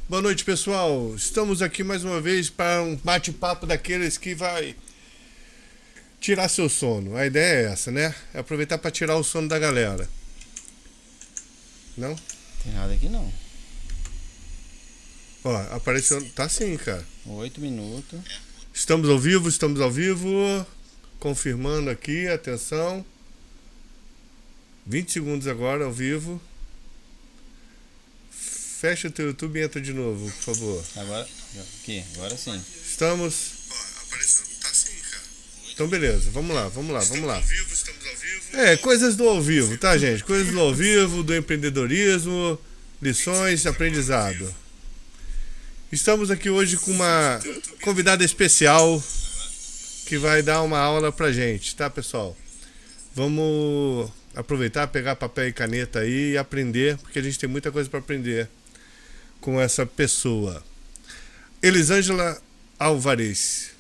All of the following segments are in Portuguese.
Boa noite, pessoal. Estamos aqui mais uma vez para um bate-papo daqueles que vai tirar seu sono. A ideia é essa, né? É aproveitar para tirar o sono da galera. Não? Tem nada aqui não. Ó, apareceu. Tá sim, cara. 8 minutos. Estamos ao vivo, estamos ao vivo. Confirmando aqui, atenção. 20 segundos agora ao vivo. Fecha o teu YouTube e entra de novo, por favor. Agora, aqui, agora sim. Estamos. Ó, apareceu. Tá sim, cara. Então beleza, vamos lá. Estamos ao vivo, estamos ao vivo. É, coisas do ao vivo, tá, gente? Coisas do ao vivo, do empreendedorismo, lições, aprendizado. Estamos aqui hoje com uma convidada especial que vai dar uma aula pra gente, tá, pessoal? Vamos aproveitar, pegar papel e caneta aí e aprender, porque a gente tem muita coisa para aprender com essa pessoa. Elisângela Álvares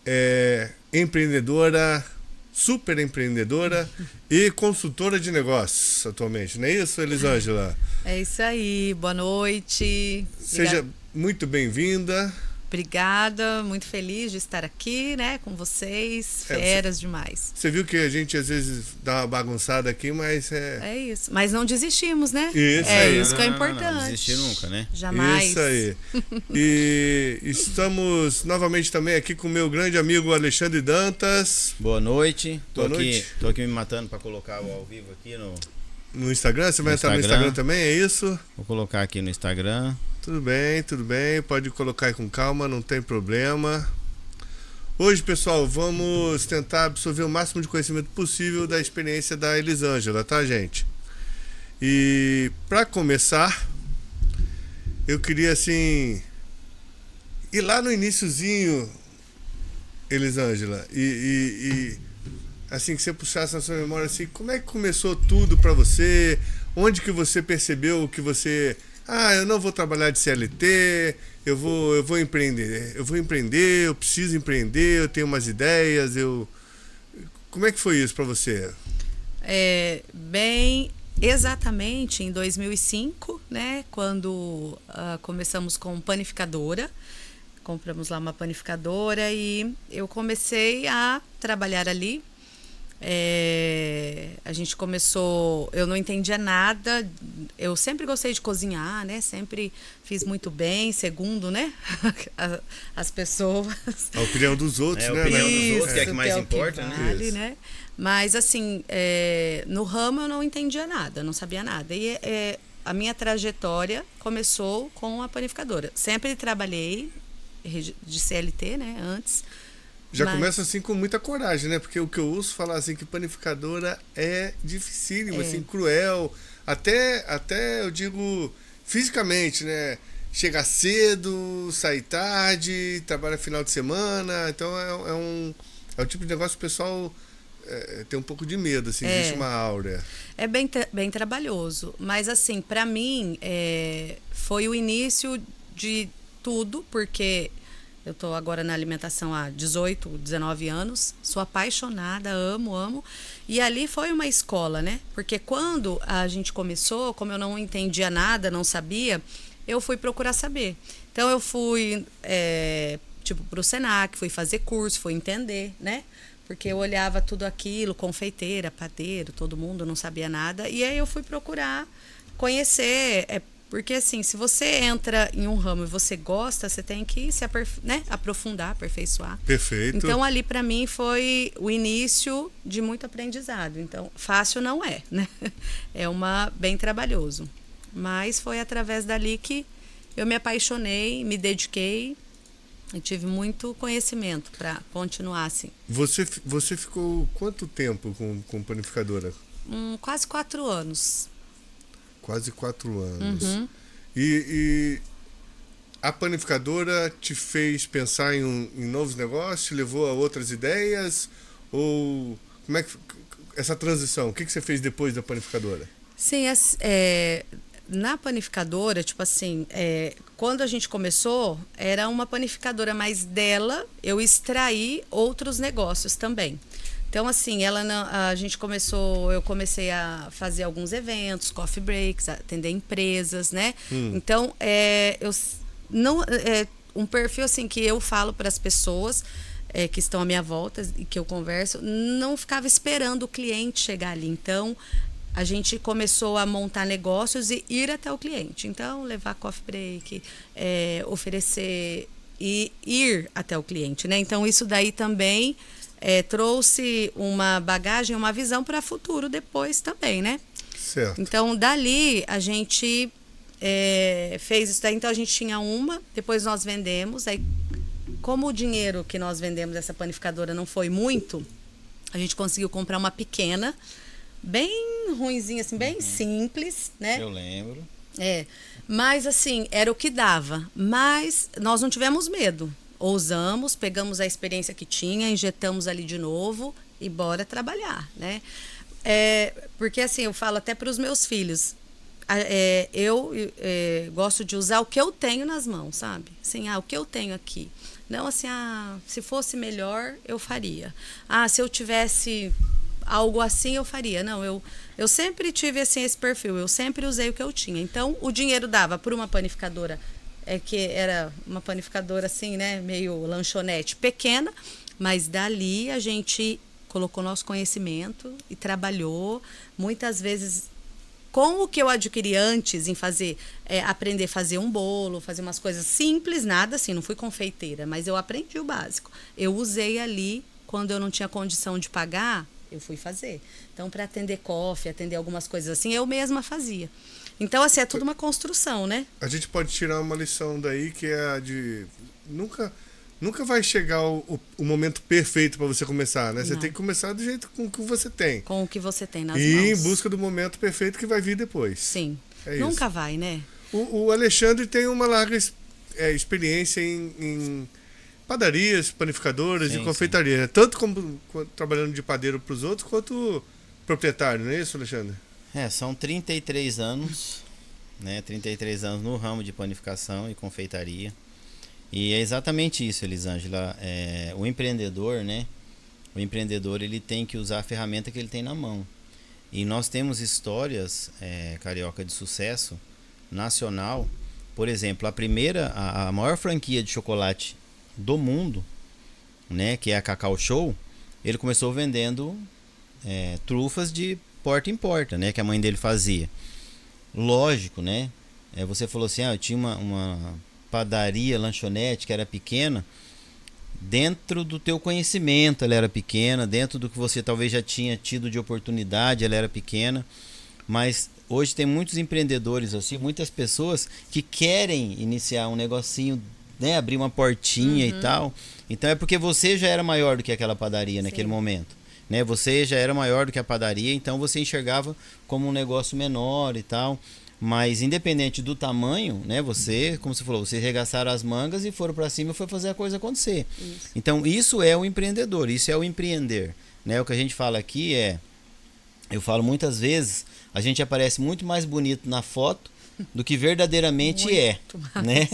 é empreendedora, super empreendedora e consultora de negócios atualmente, não é isso, Elisângela? É isso aí, boa noite. Seja muito bem-vinda. Obrigada, muito feliz de estar aqui, né, com vocês, feras demais. Você viu que a gente às vezes dá uma bagunçada aqui, mas É isso, mas não desistimos, né? Isso é aí. isso que é Não importante. desistir nunca, né? Jamais. Isso aí. E estamos novamente também aqui com o meu grande amigo Alexandre Dantas. Boa noite. Boa noite. Tô aqui me matando pra colocar o ao vivo aqui No Instagram, você vai No entrar no Instagram. Instagram também, é isso? Vou colocar aqui no Instagram. Tudo bem, pode colocar aí com calma, não tem problema. Hoje, pessoal, vamos tentar absorver o máximo de conhecimento possível da experiência da Elisângela, tá, gente? E para começar, eu queria assim ir lá no iniciozinho, Elisângela, e assim que você puxasse na sua memória assim, como é que começou tudo para você? Onde que você percebeu que você eu não vou trabalhar de CLT, eu vou empreender, eu preciso empreender, eu tenho umas ideias, Como é que foi isso para você? Bem, exatamente em 2005, né, quando começamos com panificadora, compramos lá uma panificadora e eu comecei a trabalhar ali. A gente começou, eu não entendia nada, eu sempre gostei de cozinhar, né? Sempre fiz muito bem, segundo, né? As pessoas. A opinião dos outros, né? A opinião dos Isso, outros, que é que mais o importa, né? vale, Isso. né? Mas assim, no ramo eu não entendia nada, não sabia nada. E a minha trajetória começou com a panificadora. Sempre trabalhei de CLT, né? Antes. Já começa assim com muita coragem, né? Porque o que eu ouço falar assim que panificadora é dificílimo, assim, cruel, até eu digo fisicamente, né? Chegar cedo, sair tarde, trabalha final de semana, então é um tipo de negócio que o pessoal tem um pouco de medo, assim, existe uma áurea. É bem trabalhoso, mas assim, para mim foi o início de tudo, porque eu tô agora na alimentação há 18, 19 anos, sou apaixonada, amo. E ali foi uma escola, né? Porque quando a gente começou, como eu não entendia nada, não sabia, eu fui procurar saber. Então eu fui, pro Senac, fui fazer curso, fui entender, né? Porque eu olhava tudo aquilo, confeiteira, padeiro, todo mundo não sabia nada. E aí eu fui procurar conhecer. Porque, assim, se você entra em um ramo e você gosta, você tem que se aprofundar, aperfeiçoar. Perfeito. Então, ali, para mim, foi o início de muito aprendizado. Então, fácil não é, né? É bem trabalhoso. Mas foi através dali que eu me apaixonei, me dediquei e tive muito conhecimento para continuar assim. Você ficou quanto tempo com panificadora? Quase 4 anos. Quase 4 anos. Uhum. E a panificadora te fez pensar em novos negócios, te levou a outras ideias? Ou como é que essa transição? O que você fez depois da panificadora? Sim, na panificadora, quando a gente começou, era uma panificadora, mas dela eu extraí outros negócios também. Então, assim, eu comecei a fazer alguns eventos, coffee breaks, atender empresas, né? Então, um perfil assim que eu falo para as pessoas que estão à minha volta e que eu converso, não ficava esperando o cliente chegar ali. Então, a gente começou a montar negócios e ir até o cliente. Então, levar coffee break, oferecer e ir até o cliente, né? Então, isso daí também trouxe uma bagagem, uma visão para futuro depois também, né? Certo. Então, dali, a gente fez isso daí. Então, a gente tinha depois nós vendemos. Aí, como o dinheiro que nós vendemos dessa panificadora não foi muito, a gente conseguiu comprar uma pequena, bem ruinzinha, assim, bem simples, né? Eu lembro. Mas assim, era o que dava. Mas nós não tivemos medo. Ousamos, pegamos a experiência que tinha, injetamos ali de novo e bora trabalhar, né? Porque assim, eu falo até para os meus filhos, eu gosto de usar o que eu tenho nas mãos, sabe? Assim, o que eu tenho aqui. Não assim, se fosse melhor, eu faria. Se eu tivesse algo assim, eu faria. Não, eu sempre tive assim, esse perfil, eu sempre usei o que eu tinha. Então, o dinheiro dava para uma panificadora, que era uma panificadora assim, né, meio lanchonete pequena, mas dali a gente colocou nosso conhecimento e trabalhou, muitas vezes com o que eu adquiri antes em aprender a fazer um bolo, fazer umas coisas simples, nada assim, não fui confeiteira, mas eu aprendi o básico. Eu usei ali, quando eu não tinha condição de pagar, eu fui fazer. Então, para atender coffee, atender algumas coisas assim, eu mesma fazia. Então, assim, é tudo uma construção, né? A gente pode tirar uma lição daí, que é a de... Nunca vai chegar o momento perfeito para você começar, né? Você tem que começar do jeito com o que você tem. Com o que você tem nas mãos. E em busca do momento perfeito que vai vir depois. Sim. É Nunca isso. vai, né? O Alexandre tem uma larga experiência em padarias, panificadoras e confeitaria. Tanto como trabalhando de padeiro para os outros, quanto proprietário, não é isso, Alexandre? São 33 anos, né? 33 anos no ramo de panificação e confeitaria. E é exatamente isso, Elisângela. O empreendedor, né? O empreendedor, ele tem que usar a ferramenta que ele tem na mão. E nós temos histórias, carioca, de sucesso nacional. Por exemplo, a maior franquia de chocolate do mundo, né? Que é a Cacau Show. Ele começou vendendo trufas de porta em porta, né? Que a mãe dele fazia. Lógico, né? Você falou assim, eu tinha uma padaria, lanchonete que era pequena. Dentro do teu conhecimento ela era pequena, dentro do que você talvez já tinha tido de oportunidade ela era pequena, mas hoje tem muitos empreendedores assim, muitas pessoas que querem iniciar um negocinho, né, abrir uma portinha e tal. Então é porque você já era maior do que aquela padaria naquele momento, né? Você já era maior do que a padaria, então você enxergava como um negócio menor e tal. Mas independente do tamanho, né, você, como você falou, vocês regaçaram as mangas e foram para cima e foi fazer a coisa acontecer. Isso. Então isso é o empreendedor, isso é o empreender, né? O que a gente fala aqui eu falo muitas vezes, a gente aparece muito mais bonito na foto do que verdadeiramente né?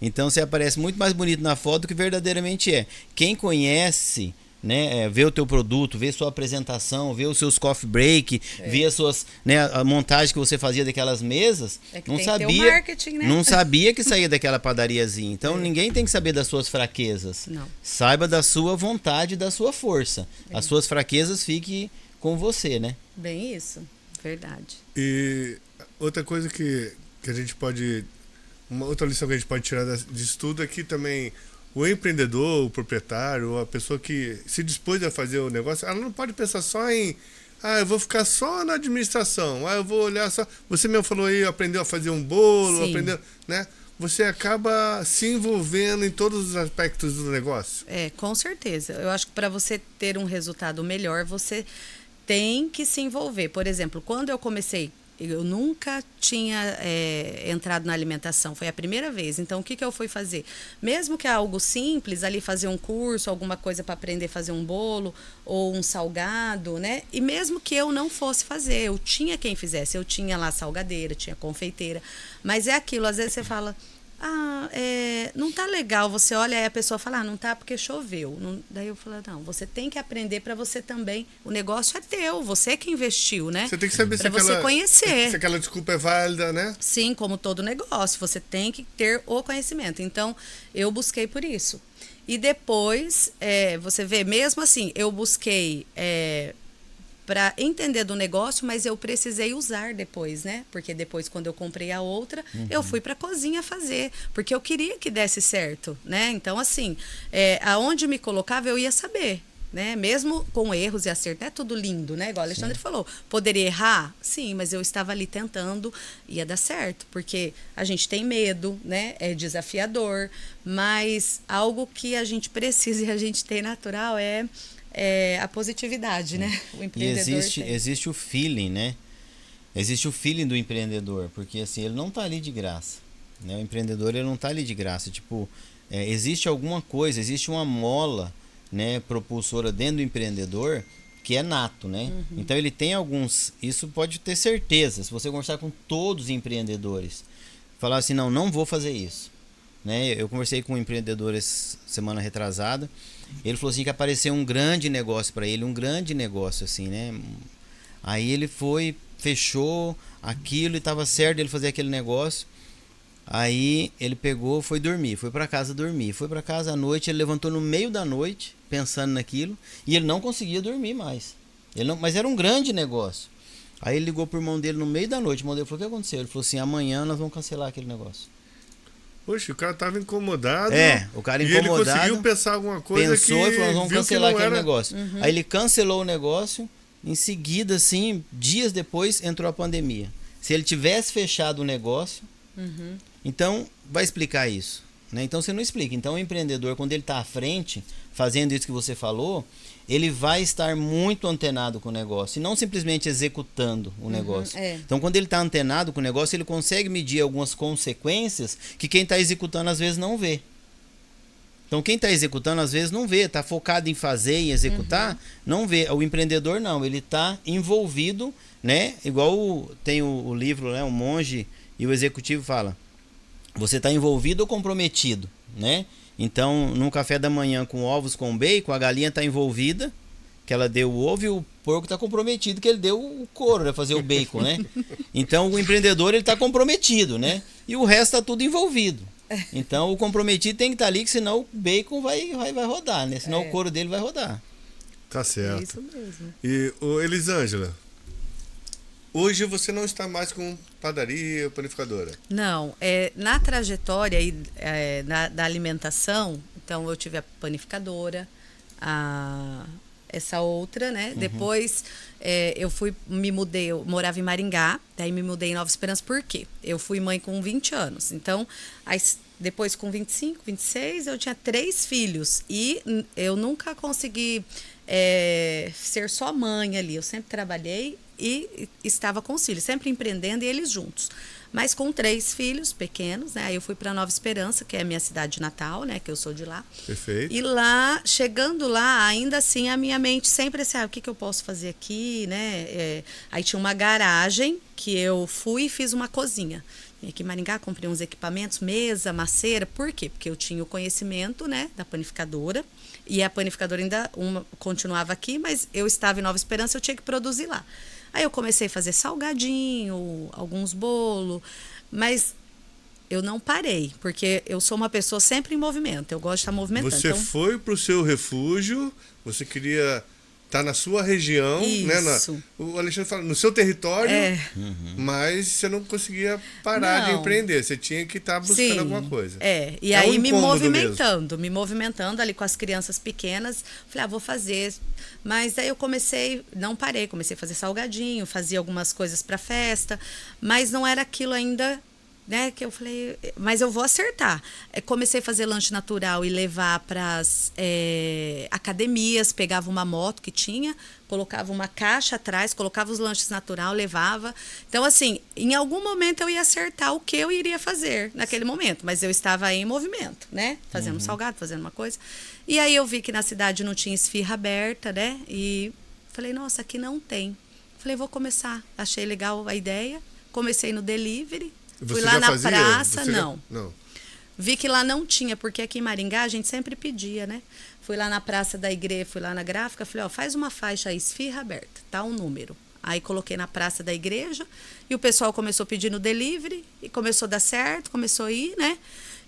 Então você aparece muito mais bonito na foto do que verdadeiramente é. Quem conhece, né, vê o teu produto, vê sua apresentação, vê os seus coffee break, vê as suas, né, a montagem que você fazia daquelas mesas, não sabia, marketing, né? Não sabia que saía daquela padariazinha. Então ninguém tem que saber das suas fraquezas. Não. Saiba da sua vontade e da sua força. As suas fraquezas fiquem com você, né? Bem isso, verdade. E outra coisa que a gente pode, uma outra lição que a gente pode tirar disso tudo é que também o empreendedor, o proprietário, a pessoa que se dispôs a fazer o negócio, ela não pode pensar só em eu vou ficar só na administração, eu vou olhar só... Você mesmo falou aí, aprendeu a fazer um bolo, aprendeu, né? Você acaba se envolvendo em todos os aspectos do negócio. Com certeza. Eu acho que para você ter um resultado melhor, você tem que se envolver. Por exemplo, quando eu comecei, eu nunca tinha entrado na alimentação, foi a primeira vez. Então, o que eu fui fazer? Mesmo que é algo simples, ali fazer um curso, alguma coisa para aprender a fazer um bolo ou um salgado, né? E mesmo que eu não fosse fazer, eu tinha quem fizesse. Eu tinha lá salgadeira, tinha confeiteira. Mas é aquilo, às vezes você fala, não tá legal. Você olha aí a pessoa fala, não tá porque choveu. Daí eu falo, não, você tem que aprender para você também. O negócio é teu, você que investiu, né? Você tem que saber pra você conhecer. se aquela desculpa é válida, né? Sim, como todo negócio, você tem que ter o conhecimento. Então, eu busquei por isso. E depois, você vê, mesmo assim, eu busquei para entender do negócio, mas eu precisei usar depois, né? Porque depois, quando eu comprei a outra, eu fui para a cozinha fazer, porque eu queria que desse certo, né? Então, assim, aonde me colocava, eu ia saber. Né? Mesmo com erros e acertos, não é tudo lindo, né? Igual o Alexandre falou. Poderia errar? Sim, mas eu estava ali tentando, ia dar certo, porque a gente tem medo, né? É desafiador, mas algo que a gente precisa e a gente tem natural é a positividade, né? O empreendedor e existe o feeling, né? Existe o feeling do empreendedor, porque assim, ele não está ali de graça, né? O empreendedor, ele não está ali de graça, tipo, existe alguma coisa, existe uma mola, né, propulsora dentro do empreendedor que é nato, né? Então ele tem alguns, isso pode ter certeza, se você conversar com todos os empreendedores, falar assim, não vou fazer isso, né? Eu conversei com um empreendedor essa semana retrasada, ele falou assim que apareceu um grande negócio para ele, um grande negócio assim, né? Aí ele foi, fechou aquilo e estava certo ele fazer aquele negócio. Aí ele pegou, foi dormir, foi para casa dormir. Foi para casa à noite, ele levantou no meio da noite, pensando naquilo, e ele não conseguia dormir mais. Mas era um grande negócio. Aí ele ligou pro irmão dele no meio da noite, o irmão dele falou, o que aconteceu? Ele falou assim, amanhã nós vamos cancelar aquele negócio. Poxa, o cara tava incomodado. O cara incomodado. E ele conseguiu pensar alguma coisa pensou e falou, nós vamos cancelar aquele negócio. Uhum. Aí ele cancelou o negócio, em seguida, assim, dias depois, entrou a pandemia. Se ele tivesse fechado o negócio, então vai explicar isso, né? Então você não explica. Então o empreendedor, quando ele está à frente, fazendo isso que você falou, ele vai estar muito antenado com o negócio e não simplesmente executando o negócio. Então quando ele está antenado com o negócio, ele consegue medir algumas consequências que quem está executando às vezes não vê. Então quem está executando às vezes não vê, está focado em fazer e executar, não vê. O empreendedor não, ele está envolvido, né? Igual tem o livro, né? O Monge e o executivo fala, você está envolvido ou comprometido, né? Então, num café da manhã com ovos com bacon, a galinha está envolvida, que ela deu o ovo, e o porco está comprometido, que ele deu o couro, né? Fazer o bacon, né? Então, o empreendedor, ele está comprometido, né? E o resto está tudo envolvido. Então, o comprometido tem que estar ali, que senão o bacon vai rodar, né? Senão o couro dele vai rodar. Tá certo. É isso mesmo. E, Elisângela, hoje você não está mais com padaria, panificadora? Não, na trajetória da alimentação, então eu tive a panificadora, essa outra, né? Depois eu mudei, eu morava em Maringá, daí me mudei em Nova Esperança, por quê? Eu fui mãe com 20 anos, então depois com 25, 26, eu tinha 3 filhos e eu nunca consegui ser só mãe ali, eu sempre trabalhei e estava com os filhos, sempre empreendendo e eles juntos. Mas com 3 filhos pequenos, né? Aí eu fui para Nova Esperança, que é a minha cidade natal, né? Que eu sou de lá. Perfeito. E lá, chegando lá, ainda assim, a minha mente sempre assim, o que eu posso fazer aqui, né? Aí tinha uma garagem que eu fui e fiz uma cozinha. Aqui em Maringá, comprei uns equipamentos, mesa, maceira. Por quê? Porque eu tinha o conhecimento, né? Da panificadora. E a panificadora ainda continuava aqui, mas eu estava em Nova Esperança, eu tinha que produzir lá. Aí eu comecei a fazer salgadinho, alguns bolos, mas eu não parei, porque eu sou uma pessoa sempre em movimento, eu gosto de estar movimentando. Você foi para o seu refúgio, você queria estar na sua região, isso, né? O Alexandre fala, no seu território, mas você não conseguia parar de empreender, você tinha que estar buscando alguma coisa. E aí me movimentando ali com as crianças pequenas, falei, vou fazer. Mas aí eu não parei, comecei a fazer salgadinho, fazia algumas coisas para festa, mas não era aquilo ainda, né, que eu falei, mas eu vou acertar. Comecei a fazer lanche natural e levar para as academias, pegava uma moto que tinha, colocava uma caixa atrás, colocava os lanches natural, levava. Então, assim, em algum momento eu ia acertar o que eu iria fazer naquele momento, mas eu estava em movimento, né, fazendo um salgado, fazendo uma coisa. E aí eu vi que na cidade não tinha esfirra aberta, né, e falei, nossa, aqui não tem. Falei, vou começar. Achei legal a ideia, comecei no delivery. Você fui lá já na fazia? praça, Você não. Não. Vi que lá não tinha, porque aqui em Maringá a gente sempre pedia, né? Fui lá na Praça da Igreja, fui lá na gráfica, falei, ó, faz uma faixa aí, esfirra aberta, tá um número. Aí coloquei na Praça da Igreja e o pessoal começou a pedir no delivery e começou a dar certo, começou a ir, né?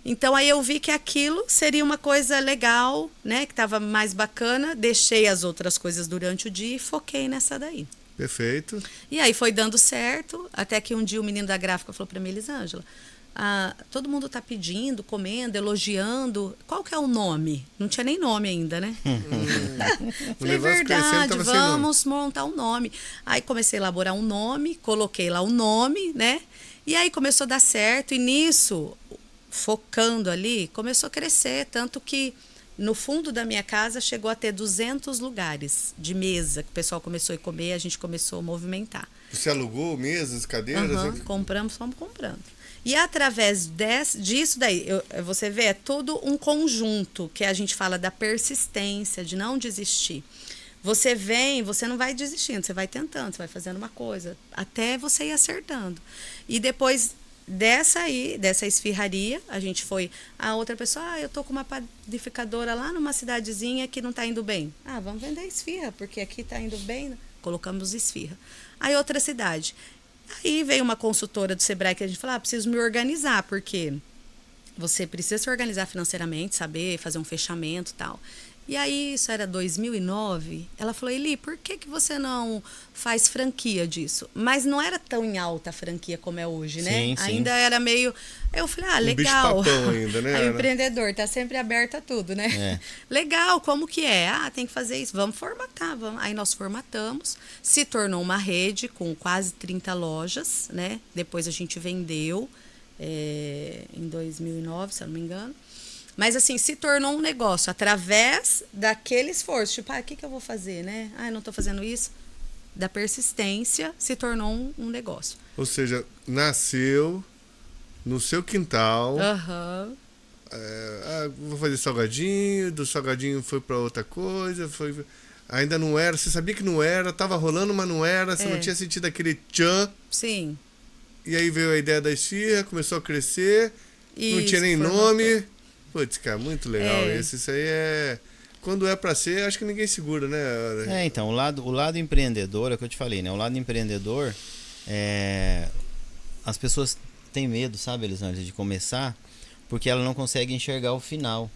Então aí eu vi que aquilo seria uma coisa legal, né? Que estava mais bacana, deixei as outras coisas durante o dia e foquei nessa daí. Perfeito. E aí foi dando certo, até que um dia o menino da gráfica falou para mim, Elisângela, todo mundo tá pedindo, comendo, elogiando. Qual que é o nome? Não tinha nem nome ainda, né? Falei, verdade, vamos montar um nome. Aí comecei a elaborar um nome, coloquei lá o nome, né? E aí começou a dar certo. E nisso, focando ali, começou a crescer. Tanto que no fundo da minha casa chegou a ter 200 lugares de mesa, que o pessoal começou a comer, a gente começou a movimentar. Você alugou mesas, cadeiras? Compramos, fomos comprando. E através disso daí, você vê, é todo um conjunto que a gente fala da persistência, de não desistir. Você vem, você não vai desistindo, você vai tentando, você vai fazendo uma coisa, até você ir acertando. E depois dessa esfirraria, a gente foi, a outra pessoa, eu tô com uma panificadora lá numa cidadezinha que não tá indo bem. Vamos vender esfirra, porque aqui tá indo bem, colocamos esfirra. Aí outra cidade. Aí veio uma consultora do Sebrae que a gente falou, preciso me organizar, porque você precisa se organizar financeiramente, saber fazer um fechamento e tal. E aí, isso era 2009, ela falou, Eli, por que você não faz franquia disso? Mas não era tão em alta a franquia como é hoje, né? Sim. Ainda era meio... Eu falei, legal. Bicho-papão ainda, né? Aí o empreendedor tá sempre aberto a tudo, né? É. Legal, como que é? Tem que fazer isso, vamos formatar. Aí nós formatamos, se tornou uma rede com quase 30 lojas, né? Depois a gente vendeu em 2009, se eu não me engano. Mas, assim, se tornou um negócio através daquele esforço. Tipo, o que eu vou fazer, né? Eu não estou fazendo isso. Da persistência, se tornou um negócio. Ou seja, nasceu no seu quintal. Vou fazer salgadinho, do salgadinho foi para outra coisa, ainda não era, você sabia que não era, tava rolando, mas não era, você não tinha sentido aquele tchan. Sim. E aí veio a ideia da esfirra, começou a crescer, Isso, não tinha nem nome. Putz, cara, muito legal isso. Isso aí é... Quando é pra ser, acho que ninguém segura, né? Então, o lado empreendedor, é o que eu te falei, né? O lado empreendedor, as pessoas têm medo, sabe, Elisângela, de começar, porque ela não consegue enxergar o final.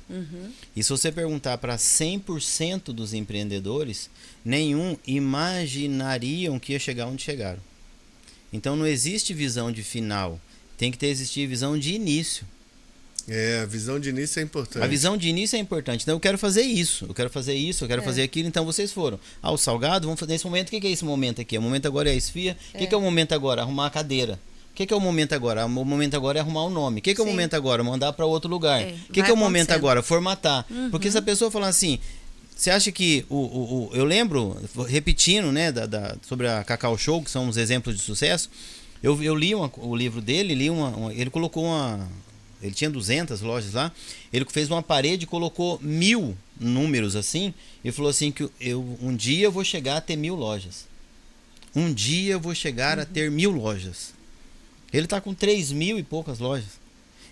E se você perguntar para 100% dos empreendedores, nenhum imaginariam que ia chegar onde chegaram. Então, não existe visão de final, tem que existir visão de início. A visão de início é importante. A visão de início é importante. Então, eu quero fazer isso, eu quero fazer aquilo. Então, vocês foram. O salgado, vamos fazer nesse momento. O que é esse momento aqui? O momento agora é a esfirra. O que é o momento agora? Arrumar a cadeira. O que é o momento agora? O momento agora é arrumar o nome. O que é o momento agora? Mandar para outro lugar. O que é o momento agora? Formatar. Porque se a pessoa falar assim, você acha que eu lembro, repetindo, né, sobre a Cacau Show, que são os exemplos de sucesso, eu li o livro dele, ele colocou ele tinha 200 lojas lá, ele fez uma parede e colocou 1000 números assim, e falou assim que um dia eu vou chegar a ter 1000 lojas. Um dia eu vou chegar a ter 1000 lojas. Ele está com 3.000 e poucas lojas.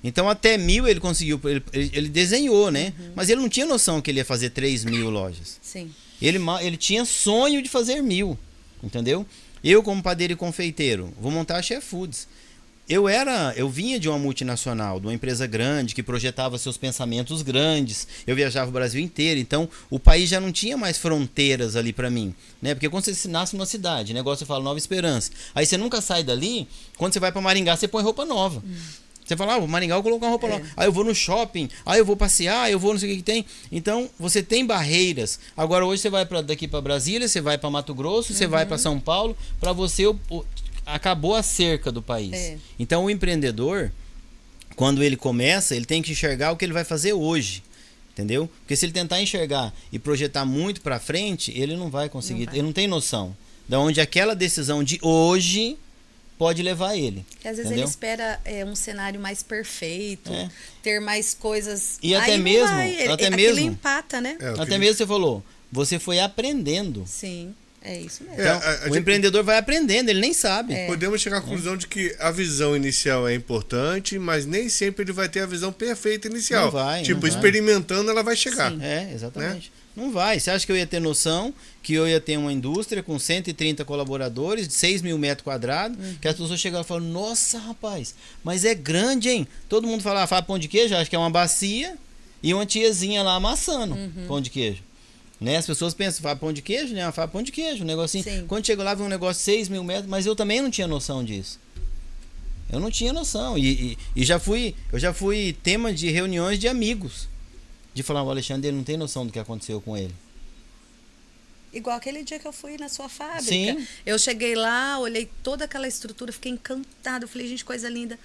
Então até 1000 ele conseguiu, ele desenhou, né? Mas ele não tinha noção que ele ia fazer 3.000 lojas. Sim. Ele tinha sonho de fazer 1000, entendeu? Eu, como padeiro e confeiteiro, vou montar a Chef Foods. Eu vinha de uma multinacional, de uma empresa grande, que projetava seus pensamentos grandes. Eu viajava o Brasil inteiro, então o país já não tinha mais fronteiras ali pra mim, né? Porque quando você nasce numa cidade, negócio você fala Nova Esperança, aí você nunca sai dali, quando você vai pra Maringá, você põe roupa nova. Você fala, Maringá eu vou colocar uma roupa nova. Aí eu vou no shopping, aí eu vou passear, eu vou não sei o que tem. Então, você tem barreiras. Agora, hoje você vai daqui pra Brasília, você vai pra Mato Grosso, você vai pra São Paulo, pra você... acabou a cerca do país. Então o empreendedor, quando ele começa, ele tem que enxergar o que ele vai fazer hoje, entendeu? Porque se ele tentar enxergar e projetar muito para frente, ele não vai conseguir, ele não tem noção de onde aquela decisão de hoje pode levar ele. Porque às vezes entendeu? ele espera um cenário mais perfeito, ter mais coisas. E até aí mesmo, aquilo empata, né? Até mesmo você falou, você foi aprendendo. Sim. É isso mesmo. Então, o empreendedor vai aprendendo, ele nem sabe. Podemos chegar à conclusão de que a visão inicial é importante, mas nem sempre ele vai ter a visão perfeita inicial. Não vai, tipo, não vai. Experimentando, ela vai chegar. Sim. Exatamente. Não vai. Você acha que eu ia ter noção que eu ia ter uma indústria com 130 colaboradores, de 6 mil metros quadrados, que as pessoas chegavam e falavam, nossa, rapaz, mas é grande, hein? Todo mundo fala pão de queijo, acho que é uma bacia e uma tiazinha lá amassando pão de queijo. Né? As pessoas pensam, pão de queijo, né? Pão de queijo, um negocinho. Sim. Quando chegou lá, vi um negócio de 6 mil metros, mas eu também não tinha noção disso. Eu não tinha noção. E eu já fui tema de reuniões de amigos. De falar, o Alexandre, ele não tem noção do que aconteceu com ele. Igual aquele dia que eu fui na sua fábrica. Sim. Eu cheguei lá, olhei toda aquela estrutura, fiquei encantada. Eu falei, gente, coisa linda.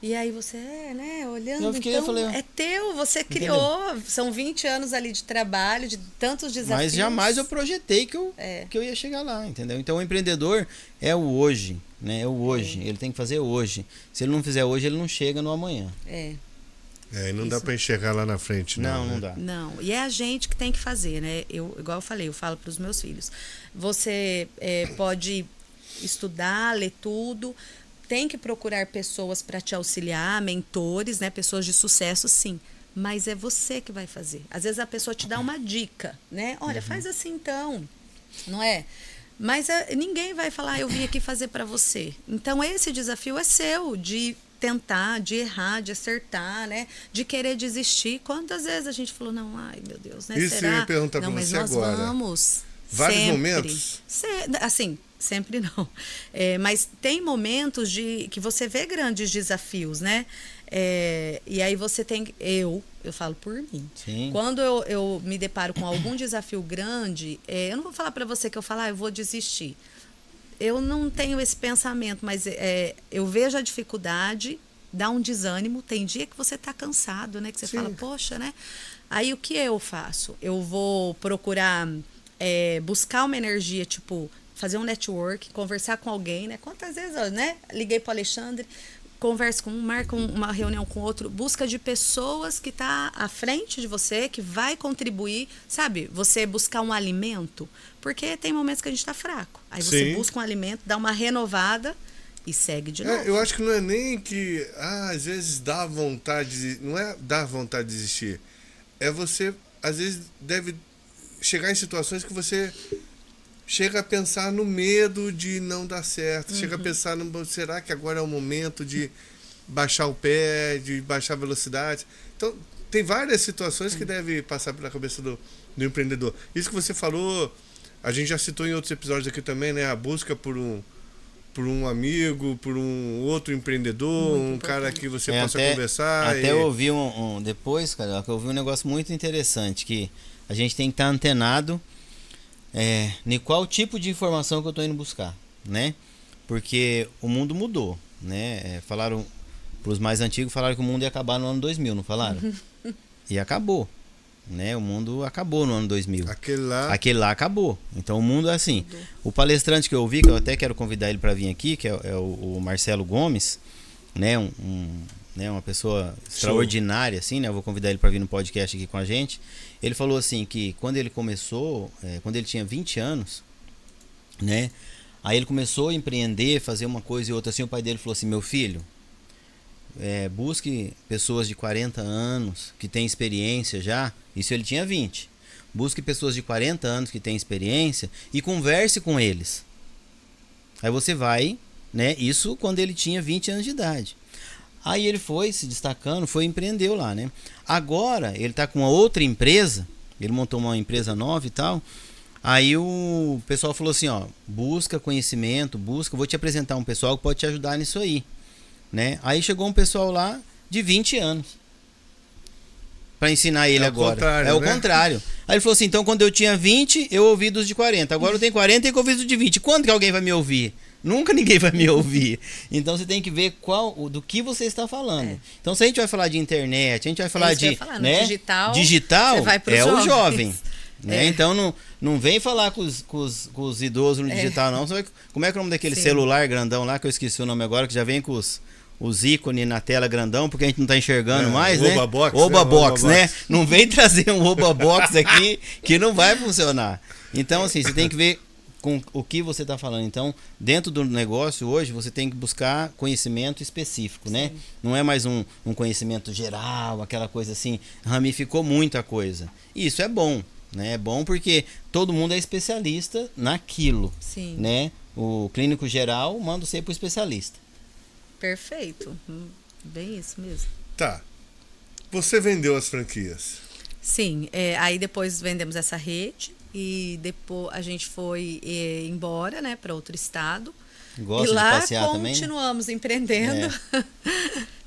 E aí você, né, olhando, eu falei, é teu, você criou. São 20 anos ali de trabalho, de tantos desafios. Mas jamais eu projetei que eu ia chegar lá, entendeu? Então o empreendedor é o hoje, né? É o hoje. Ele tem que fazer hoje. Se ele não fizer hoje, ele não chega no amanhã. E não dá para enxergar lá na frente, não. Né? Não dá. Não, e é a gente que tem que fazer, né? Igual eu falei, eu falo para os meus filhos. Você pode estudar, ler tudo, tem que procurar pessoas para te auxiliar, mentores, né? Pessoas de sucesso, sim. Mas é você que vai fazer. Às vezes a pessoa te dá uma dica, né? Olha, faz assim então, não é? Mas ninguém vai falar, eu vim aqui fazer para você. Então esse desafio é seu, de tentar, de errar, de acertar, né? De querer desistir. Quantas vezes a gente falou, não, ai meu Deus, né? Isso será? eu ia perguntar para mas você nós agora. Vamos. Vários sempre. momentos? Assim, sempre não. Mas tem momentos que você vê grandes desafios, né? E aí você tem... Eu falo por mim. Sim. Quando eu me deparo com algum desafio grande, eu não vou falar para você que eu falo, eu vou desistir. Eu não tenho esse pensamento, mas eu vejo a dificuldade, dá um desânimo. Tem dia que você está cansado, né? Que você fala, poxa, né? Aí o que eu faço? Eu vou procurar buscar uma energia, tipo, fazer um network, conversar com alguém, né? Quantas vezes, né? Liguei para o Alexandre, converso com um, marca uma reunião com outro, busca de pessoas que tá à frente de você, que vai contribuir, sabe? Você buscar um alimento, porque tem momentos que a gente tá fraco. Aí você busca um alimento, dá uma renovada e segue de novo. Eu acho que não é nem que às vezes dá vontade, não é dar vontade de desistir. É você, às vezes, deve chegar em situações que você chega a pensar no medo de não dar certo, chega a pensar será que agora é o momento de baixar o pé, de baixar a velocidade. Então, tem várias situações que devem passar pela cabeça do empreendedor. Isso que você falou, a gente já citou em outros episódios aqui também, né? A busca por um amigo, por um outro empreendedor, cara que você possa conversar. Até eu ouvi depois, cara, eu ouvi um negócio muito interessante, que a gente tem que estar antenado em qual tipo de informação que eu estou indo buscar, né? Porque o mundo mudou, né? Falaram, para os mais antigos, falaram que o mundo ia acabar no ano 2000, não falaram? E acabou, né? O mundo acabou no ano 2000. Aquele lá acabou. Então o mundo é assim. O palestrante que eu ouvi, que eu até quero convidar ele para vir aqui, que é o Marcelo Gomes, né? Uma pessoa extraordinária, assim, né? Eu vou convidar ele para vir no podcast aqui com a gente. Ele falou assim que quando ele começou, quando ele tinha 20 anos, né? Aí ele começou a empreender, fazer uma coisa e outra assim. O pai dele falou assim, meu filho, busque pessoas de 40 anos que têm experiência já. Isso ele tinha 20. Busque pessoas de 40 anos que têm experiência e converse com eles. Aí você vai, né? Isso quando ele tinha 20 anos de idade. Aí ele foi se destacando, empreendeu lá, né? Agora ele tá com uma outra empresa, ele montou uma empresa nova e tal. Aí o pessoal falou assim, ó, busca conhecimento, vou te apresentar um pessoal que pode te ajudar nisso aí, né? Aí chegou um pessoal lá de 20 anos para ensinar ele agora. É o contrário. Aí ele falou assim, então quando eu tinha 20, eu ouvi dos de 40. Agora eu tenho 40 e eu ouvi dos de 20. Quando que alguém vai me ouvir? Nunca ninguém vai me ouvir. Então você tem que ver do que você está falando. Então se a gente vai falar de internet, a gente vai falar de digital é o jovem. Né? Então não vem falar com os idosos no digital, não. Como é que é o nome daquele celular grandão lá, que eu esqueci o nome agora, que já vem com os ícones na tela grandão, porque a gente não está enxergando mais, né? Oba-box, né? Não vem trazer um Oba-box aqui que não vai funcionar. Então, assim, você tem que ver com o que você está falando. Então, dentro do negócio hoje, você tem que buscar conhecimento específico, né? Não é mais um conhecimento geral, aquela coisa assim, ramificou muito a coisa. E isso é bom, né? É bom porque todo mundo é especialista naquilo, Sim. né? O clínico geral manda você para o especialista. Perfeito. Bem isso mesmo. Tá. Você vendeu as franquias. Sim, aí depois vendemos essa rede e depois a gente foi embora, né, para outro estado. Gosta e lá de passear também? continuamos empreendendo.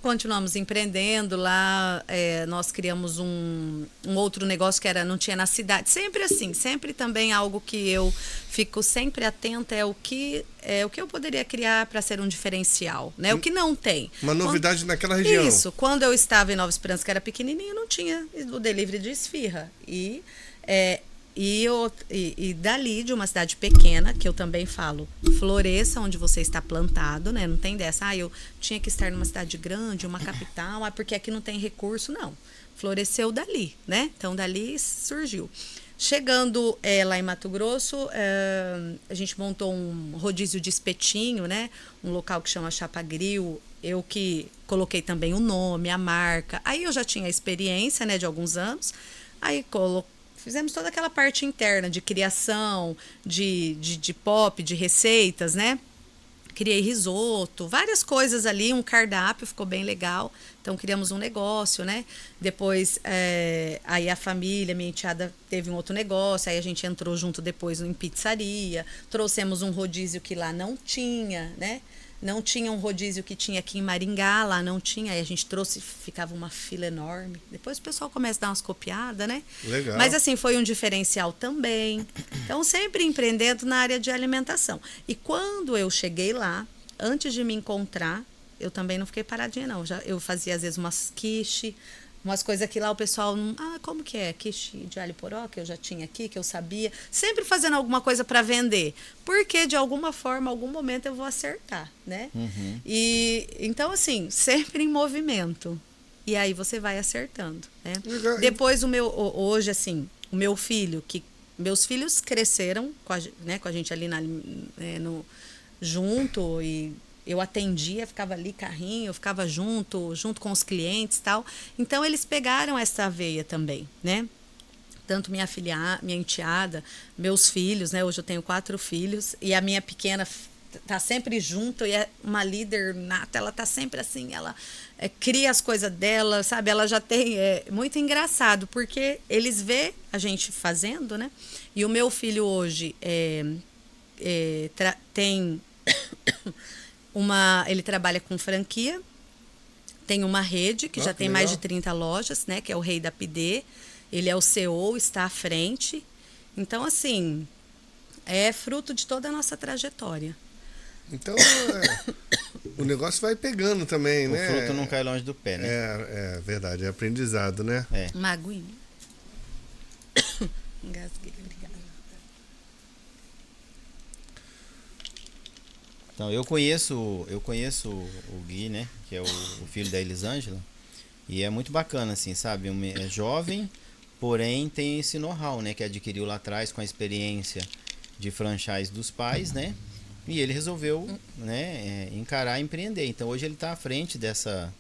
Continuamos empreendendo. Lá nós criamos um outro negócio que não tinha na cidade. Sempre assim, sempre também algo que eu fico sempre atenta é o que eu poderia criar para ser um diferencial, né? O que não tem. Uma novidade naquela região. Isso. Quando eu estava em Nova Esperança, que era pequenininho, não tinha o delivery de esfirra. E dali, de uma cidade pequena, que eu também falo, floresça onde você está plantado, né? Não tem dessa, eu tinha que estar numa cidade grande, uma capital, porque aqui não tem recurso, não. Floresceu dali, né? Então, dali surgiu. Chegando lá em Mato Grosso, a gente montou um rodízio de espetinho, né? Um local que chama Chapa Grill. Eu que coloquei também o nome, a marca. Aí eu já tinha experiência, né, de alguns anos. Aí fizemos toda aquela parte interna de criação, de pop, de receitas, né? Criei risoto, várias coisas ali, um cardápio, ficou bem legal. Então, criamos um negócio, né? Depois, aí a família, minha enteada, teve um outro negócio. Aí a gente entrou junto depois em pizzaria. Trouxemos um rodízio que lá não tinha, né? Não tinha um rodízio que tinha aqui em Maringá, lá não tinha. Aí a gente trouxe, ficava uma fila enorme. Depois o pessoal começa a dar umas copiadas, né? Legal. Mas assim, foi um diferencial também. Então, sempre empreendendo na área de alimentação. E quando eu cheguei lá, antes de me encontrar, eu também não fiquei paradinha, não. Eu fazia, às vezes, umas quiche, umas coisas que lá o pessoal não... Ah, como que é? Quiche de alho poró, que eu já tinha aqui, que eu sabia. Sempre fazendo alguma coisa para vender. Porque, de alguma forma, algum momento eu vou acertar, né? Uhum. E, então, assim, sempre em movimento. E aí você vai acertando, né? Legal. Depois, hoje, assim, o meu filho, meus filhos cresceram com a gente ali junto e... Eu atendia, ficava ali carrinho, eu ficava junto com os clientes e tal. Então, eles pegaram essa veia também, né? Tanto minha enteada, meus filhos, né? Hoje eu tenho 4 filhos. E a minha pequena tá sempre junto e é uma líder nata. Ela tá sempre assim, ela cria as coisas dela, sabe? Ela já tem... É muito engraçado, porque eles vê a gente fazendo, né? E o meu filho hoje tem... ele trabalha com franquia, tem uma rede que já tem mais de 30 lojas, né? Que é o Rei da PD. Ele é o CEO, está à frente. Então, assim, é fruto de toda a nossa trajetória. Então, o negócio vai pegando também, né? O fruto não cai longe do pé, né? É verdade, é aprendizado, né? Uma aguinha. Engasguei, obrigada. Então, eu conheço o Gui, né? Que é o filho da Elisângela. E é muito bacana, assim, sabe? É jovem, porém tem esse know-how, né? Que adquiriu lá atrás com a experiência de franchise dos pais, né? E ele resolveu, né, encarar e empreender. Então, hoje ele está à frente dessa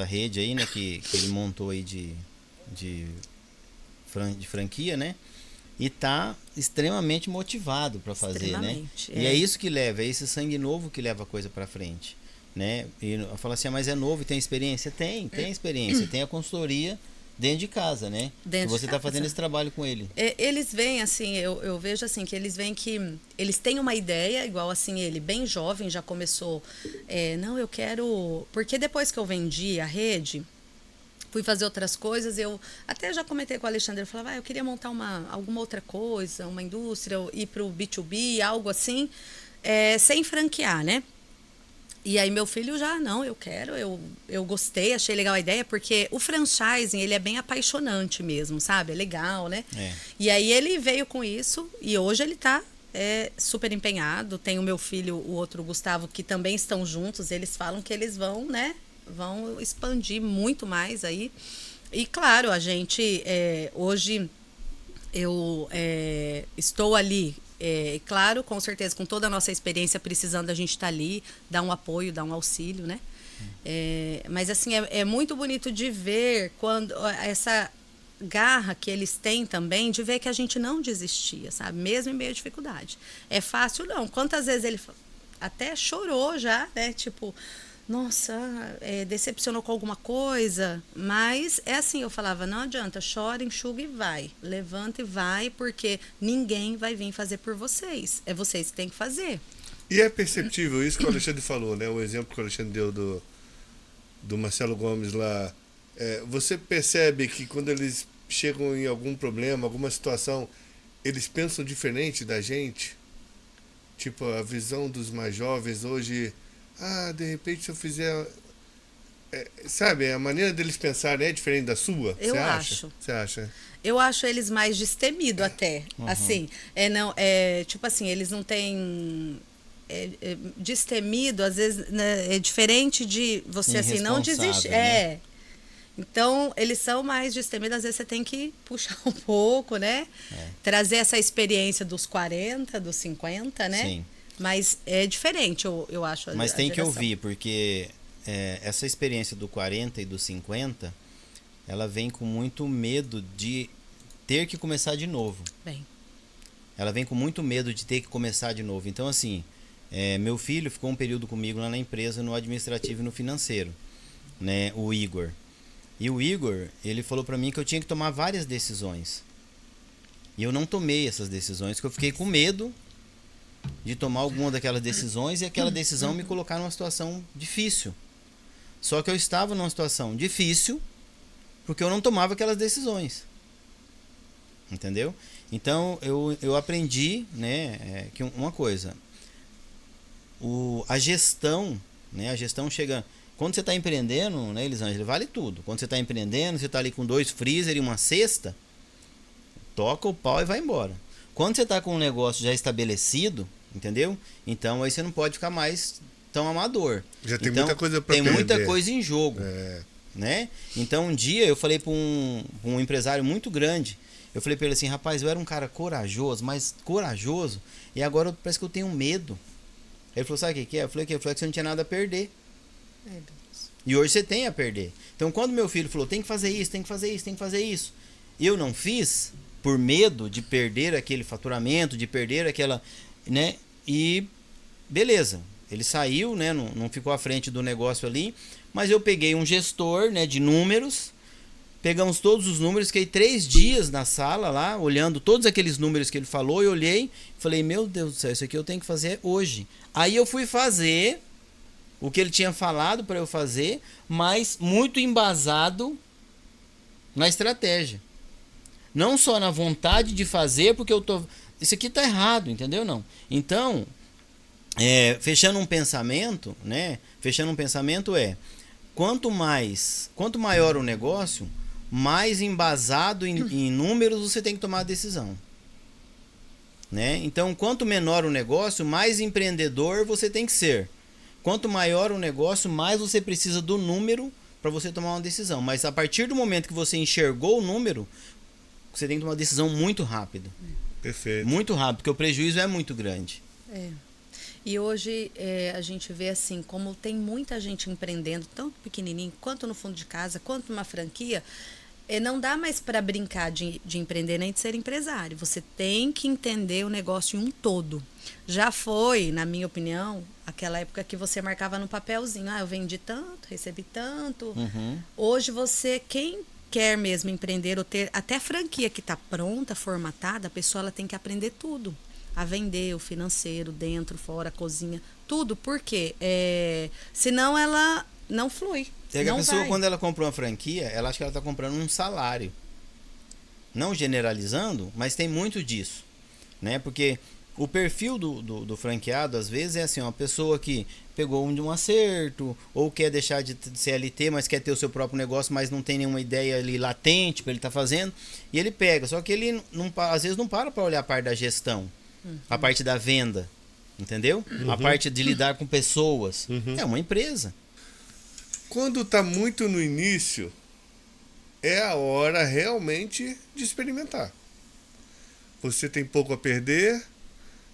rede aí, né? Que ele montou aí de franquia, né? E tá extremamente motivado para fazer, né? E é isso que leva, é esse sangue novo que leva a coisa para frente, né? E eu falo assim, mas é novo e tem experiência? Tem experiência, tem a consultoria dentro de casa, né? Que você está fazendo esse trabalho com ele. Eles veem assim, eu vejo assim, que eles veem que eles têm uma ideia, igual assim, ele bem jovem já começou, não, eu quero... Porque depois que eu vendi a rede... Fui fazer outras coisas, eu até já comentei com o Alexandre, eu falava, eu queria montar alguma outra coisa, uma indústria, ir para o B2B, algo assim, sem franquear, né? E aí meu filho já, não, eu quero, eu gostei, achei legal a ideia, porque o franchising, ele é bem apaixonante mesmo, sabe? É legal, né? E aí ele veio com isso, e hoje ele tá super empenhado. Tem o meu filho, o outro Gustavo, que também estão juntos, eles falam que eles vão, né? Vão expandir muito mais aí. E claro, a gente hoje eu estou ali Claro, com certeza, com toda a nossa experiência, precisando a gente estar ali, dar um apoio, dar um auxílio, né? Mas assim, é muito bonito de ver quando essa garra que eles têm também, de ver que a gente não desistia, sabe? Mesmo em meio à dificuldade. É fácil, não. Quantas vezes ele até chorou já, né? Tipo, nossa, decepcionou com alguma coisa, mas é assim, eu falava, não adianta, chora, enxuga e vai, levanta e vai, porque ninguém vai vir fazer por vocês, é vocês que têm que fazer. E é perceptível isso que o Alexandre falou, né? O exemplo que o Alexandre deu do Marcelo Gomes lá, você percebe que quando eles chegam em algum problema, alguma situação, eles pensam diferente da gente? Tipo, a visão dos mais jovens hoje... de repente se eu fizer... sabe, a maneira deles pensarem é diferente da sua? Eu acho. Você acha? Eu acho eles mais destemidos até. Assim, tipo assim, eles não têm... destemido, às vezes, né, é diferente de você, assim, não desistir. Né? Então, eles são mais destemidos, às vezes você tem que puxar um pouco, né? Trazer essa experiência dos 40, dos 50, né? Sim. Mas é diferente, eu acho. Mas tem que ouvir, porque essa experiência do 40 e do 50, ela vem com muito medo de ter que começar de novo. Ela vem com muito medo de ter que começar de novo. Então, assim, meu filho ficou um período comigo lá na empresa, no administrativo e no financeiro, né? O Igor. E o Igor, ele falou pra mim que eu tinha que tomar várias decisões. E eu não tomei essas decisões, porque eu fiquei com medo de tomar alguma daquelas decisões e aquela decisão me colocar numa situação difícil. Só que eu estava numa situação difícil porque eu não tomava aquelas decisões. Entendeu? Então eu aprendi, né, que uma coisa, a gestão, né, a gestão chega... Quando você está empreendendo, né, Elisângela, vale tudo. Quando você está empreendendo, você está ali com 2 freezer e uma cesta, toca o pau e vai embora. Quando você está com um negócio já estabelecido, entendeu? Então aí você não pode ficar mais tão amador. Já tem muita coisa para perder. Tem muita coisa em jogo, né? Então um dia eu falei para um empresário muito grande, eu falei para ele assim, rapaz, eu era um cara corajoso, mas corajoso, e agora parece que eu tenho medo. Ele falou, sabe o que é? Eu falei que você não tinha nada a perder. E hoje você tem a perder. Então quando meu filho falou, tem que fazer isso, tem que fazer isso, tem que fazer isso, eu não fiz por medo de perder aquele faturamento, de perder aquela, né? E beleza, ele saiu, né? Não ficou à frente do negócio ali, mas eu peguei um gestor, né, de números, pegamos todos os números, fiquei 3 dias na sala lá, olhando todos aqueles números que ele falou, e olhei, falei, meu Deus do céu, isso aqui eu tenho que fazer hoje. Aí eu fui fazer o que ele tinha falado para eu fazer, mas muito embasado na estratégia. Não só na vontade de fazer, porque eu tô... Isso aqui tá errado, entendeu? Não. Então, fechando um pensamento, né? Fechando um pensamento quanto maior o negócio, mais embasado em números você tem que tomar a decisão. Né? Então, quanto menor o negócio, mais empreendedor você tem que ser. Quanto maior o negócio, mais você precisa do número para você tomar uma decisão. Mas a partir do momento que você enxergou o número, você tem que tomar uma decisão muito rápido. Perfeito. Muito rápido, porque o prejuízo é muito grande. E hoje a gente vê assim, como tem muita gente empreendendo, tanto pequenininho, quanto no fundo de casa, quanto numa franquia, não dá mais para brincar de empreender nem de ser empresário. Você tem que entender o negócio em um todo. Já foi, na minha opinião, aquela época que você marcava no papelzinho. Eu vendi tanto, recebi tanto. Hoje quem quer mesmo empreender ou ter até franquia que está pronta, formatada, a pessoa ela tem que aprender tudo. A vender, o financeiro, dentro, fora, a cozinha, tudo. Por quê? Senão ela não flui. A pessoa, quando ela comprou uma franquia, ela acha que ela está comprando um salário. Não generalizando, mas tem muito disso. Né? Porque o perfil do franqueado, às vezes, é assim, uma pessoa que pegou um acerto, ou quer deixar de CLT, mas quer ter o seu próprio negócio, mas não tem nenhuma ideia ali latente para ele estar fazendo, e ele pega. Só que ele, às vezes, não para olhar a parte da gestão, a parte da venda, entendeu? A parte de lidar com pessoas. É uma empresa. Quando está muito no início, é a hora realmente de experimentar. Você tem pouco a perder,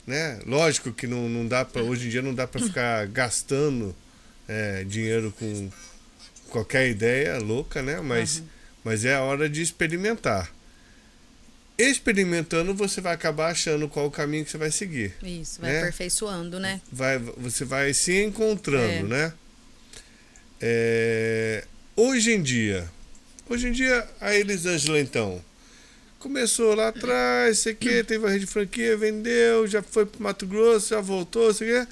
né? Lógico que não dá para, hoje em dia não dá para ficar gastando dinheiro com qualquer ideia louca, né? Mas é a hora de experimentar. Experimentando, você vai acabar achando qual o caminho que você vai seguir. Isso, vai né? aperfeiçoando, né? Você vai se encontrando, né? Hoje em dia, a Elisângela, então, começou lá atrás, sei que, teve a rede de franquia, vendeu, já foi pro Mato Grosso, já voltou, sei que.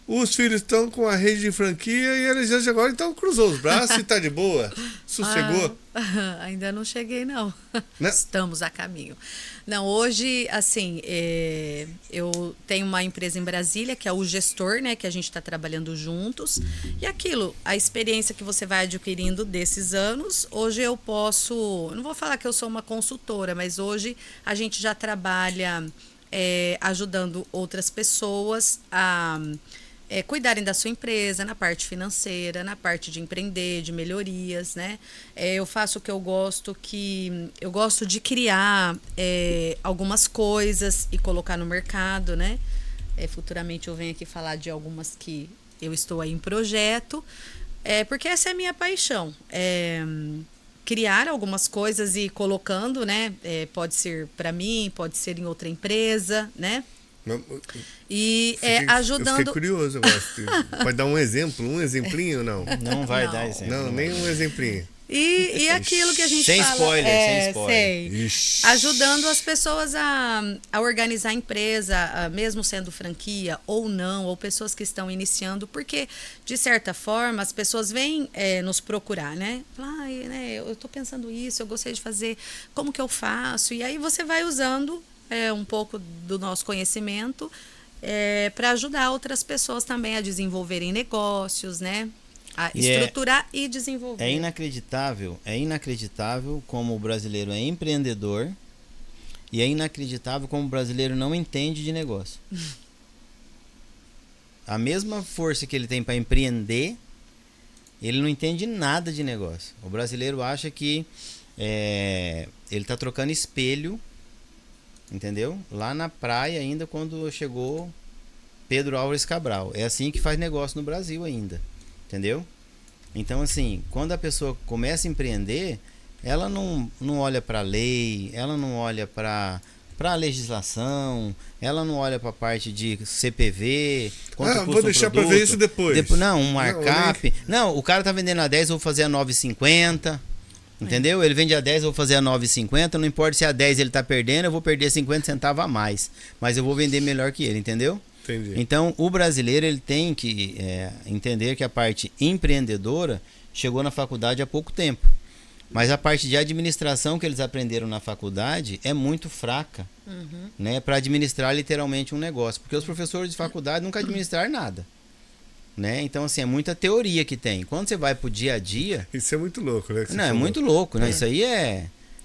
Os filhos estão com a rede de franquia e a Elisângela agora, então, cruzou os braços e tá de boa, sossegou. Ainda não cheguei, não. Né? Estamos a caminho. Não, hoje, assim, eu tenho uma empresa em Brasília, que é o Gestor, né? Que a gente está trabalhando juntos. E aquilo, a experiência que você vai adquirindo desses anos, hoje eu posso... Não vou falar que eu sou uma consultora, mas hoje a gente já trabalha ajudando outras pessoas a... cuidarem da sua empresa, na parte financeira, na parte de empreender, de melhorias, né? Eu faço o que eu gosto, eu gosto de criar algumas coisas e colocar no mercado, né? Futuramente eu venho aqui falar de algumas que eu estou aí em projeto, porque essa é a minha paixão. Criar algumas coisas e colocando, né? Pode ser para mim, pode ser em outra empresa, né? E ajudando. Eu fiquei curioso agora. Pode dar um exemplo, um exemplinho ou não? Não vai dar exemplo. Não, nem um exemplinho. E aquilo que a gente sem fala... Sem spoiler. Ajudando as pessoas a organizar a empresa, mesmo sendo franquia ou não, ou pessoas que estão iniciando, porque, de certa forma, as pessoas vêm nos procurar, né? Eu estou pensando isso, eu gostaria de fazer, como que eu faço? E aí você vai usando um pouco do nosso conhecimento para ajudar outras pessoas também a desenvolverem negócios, né? A estruturar e desenvolver. É inacreditável como o brasileiro é empreendedor e é inacreditável como o brasileiro não entende de negócio. A mesma força que ele tem para empreender, ele não entende nada de negócio. O brasileiro acha que ele está trocando espelho, entendeu? Lá na praia ainda quando chegou Pedro Álvares Cabral. É assim que faz negócio no Brasil ainda. Entendeu? Então, assim, quando a pessoa começa a empreender, ela não olha para a lei, ela não olha para a legislação, ela não olha para a parte de CPV, quanto custa vou deixar para ver isso depois. Não, um markup. Não, o cara tá vendendo a 10, eu vou fazer a 9,50. Entendeu? Ele vende a 10, eu vou fazer a 9,50. Não importa se a 10 ele tá perdendo, eu vou perder 50 centavos a mais. Mas eu vou vender melhor que ele, entendeu? Entendi. Então, o brasileiro ele tem que entender que a parte empreendedora chegou na faculdade há pouco tempo. Mas a parte de administração que eles aprenderam na faculdade é muito fraca, né, para administrar literalmente um negócio. Porque os professores de faculdade nunca administraram nada. Né? Então, assim, é muita teoria que tem. Quando você vai pro dia a dia... Isso é muito louco, né? Não, é muito louco, né? Isso aí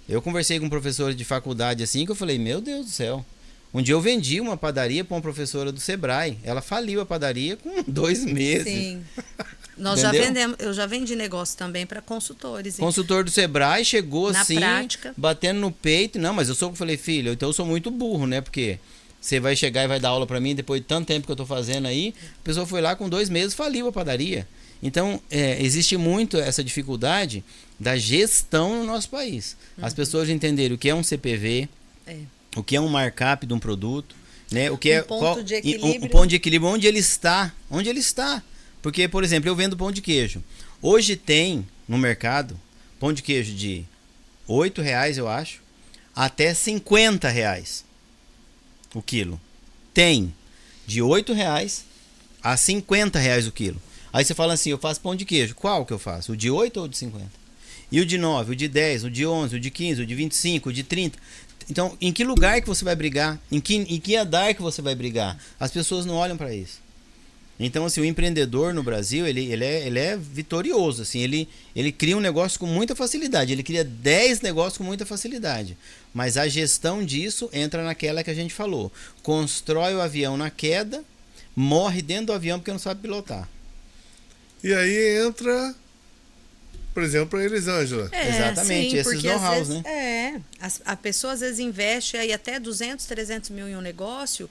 Eu conversei com professores de faculdade assim que eu falei, meu Deus do céu. Um dia eu vendi uma padaria para uma professora do Sebrae. Ela faliu a padaria com 2 meses. Sim. Eu já vendi negócio também para consultores. Consultor do Sebrae chegou na assim, prática, batendo no peito. Não, mas eu falei, filho, então eu sou muito burro, né? Porque você vai chegar e vai dar aula para mim depois de tanto tempo que eu tô fazendo aí. A pessoa foi lá com 2 meses, faliu a padaria. Então, existe muito essa dificuldade da gestão no nosso país. As pessoas entenderem o que é um CPV, o que é um markup de um produto, né? O que é ponto de equilíbrio. Um ponto de equilíbrio, onde ele está. Porque, por exemplo, eu vendo pão de queijo. Hoje tem no mercado pão de queijo de R$8, eu acho, até R$50 o quilo. Tem de R$8 a R$50 o quilo. Aí você fala assim, eu faço pão de queijo. Qual que eu faço? O de 8 ou o de 50? E o de 9, o de 10, o de 11, o de 15, o de 25, o de 30. Então, em que lugar que você vai brigar? Em que andar que você vai brigar? As pessoas não olham para isso. Então, assim, o empreendedor no Brasil, ele é vitorioso. Assim, ele cria um negócio com muita facilidade. Ele cria 10 negócios com muita facilidade. Mas a gestão disso entra naquela que a gente falou. Constrói o avião na queda, morre dentro do avião porque não sabe pilotar. E aí entra, por exemplo, a Elisângela. Exatamente, sim, esses know-hows, né? A pessoa às vezes investe aí até 200, 300 mil em um negócio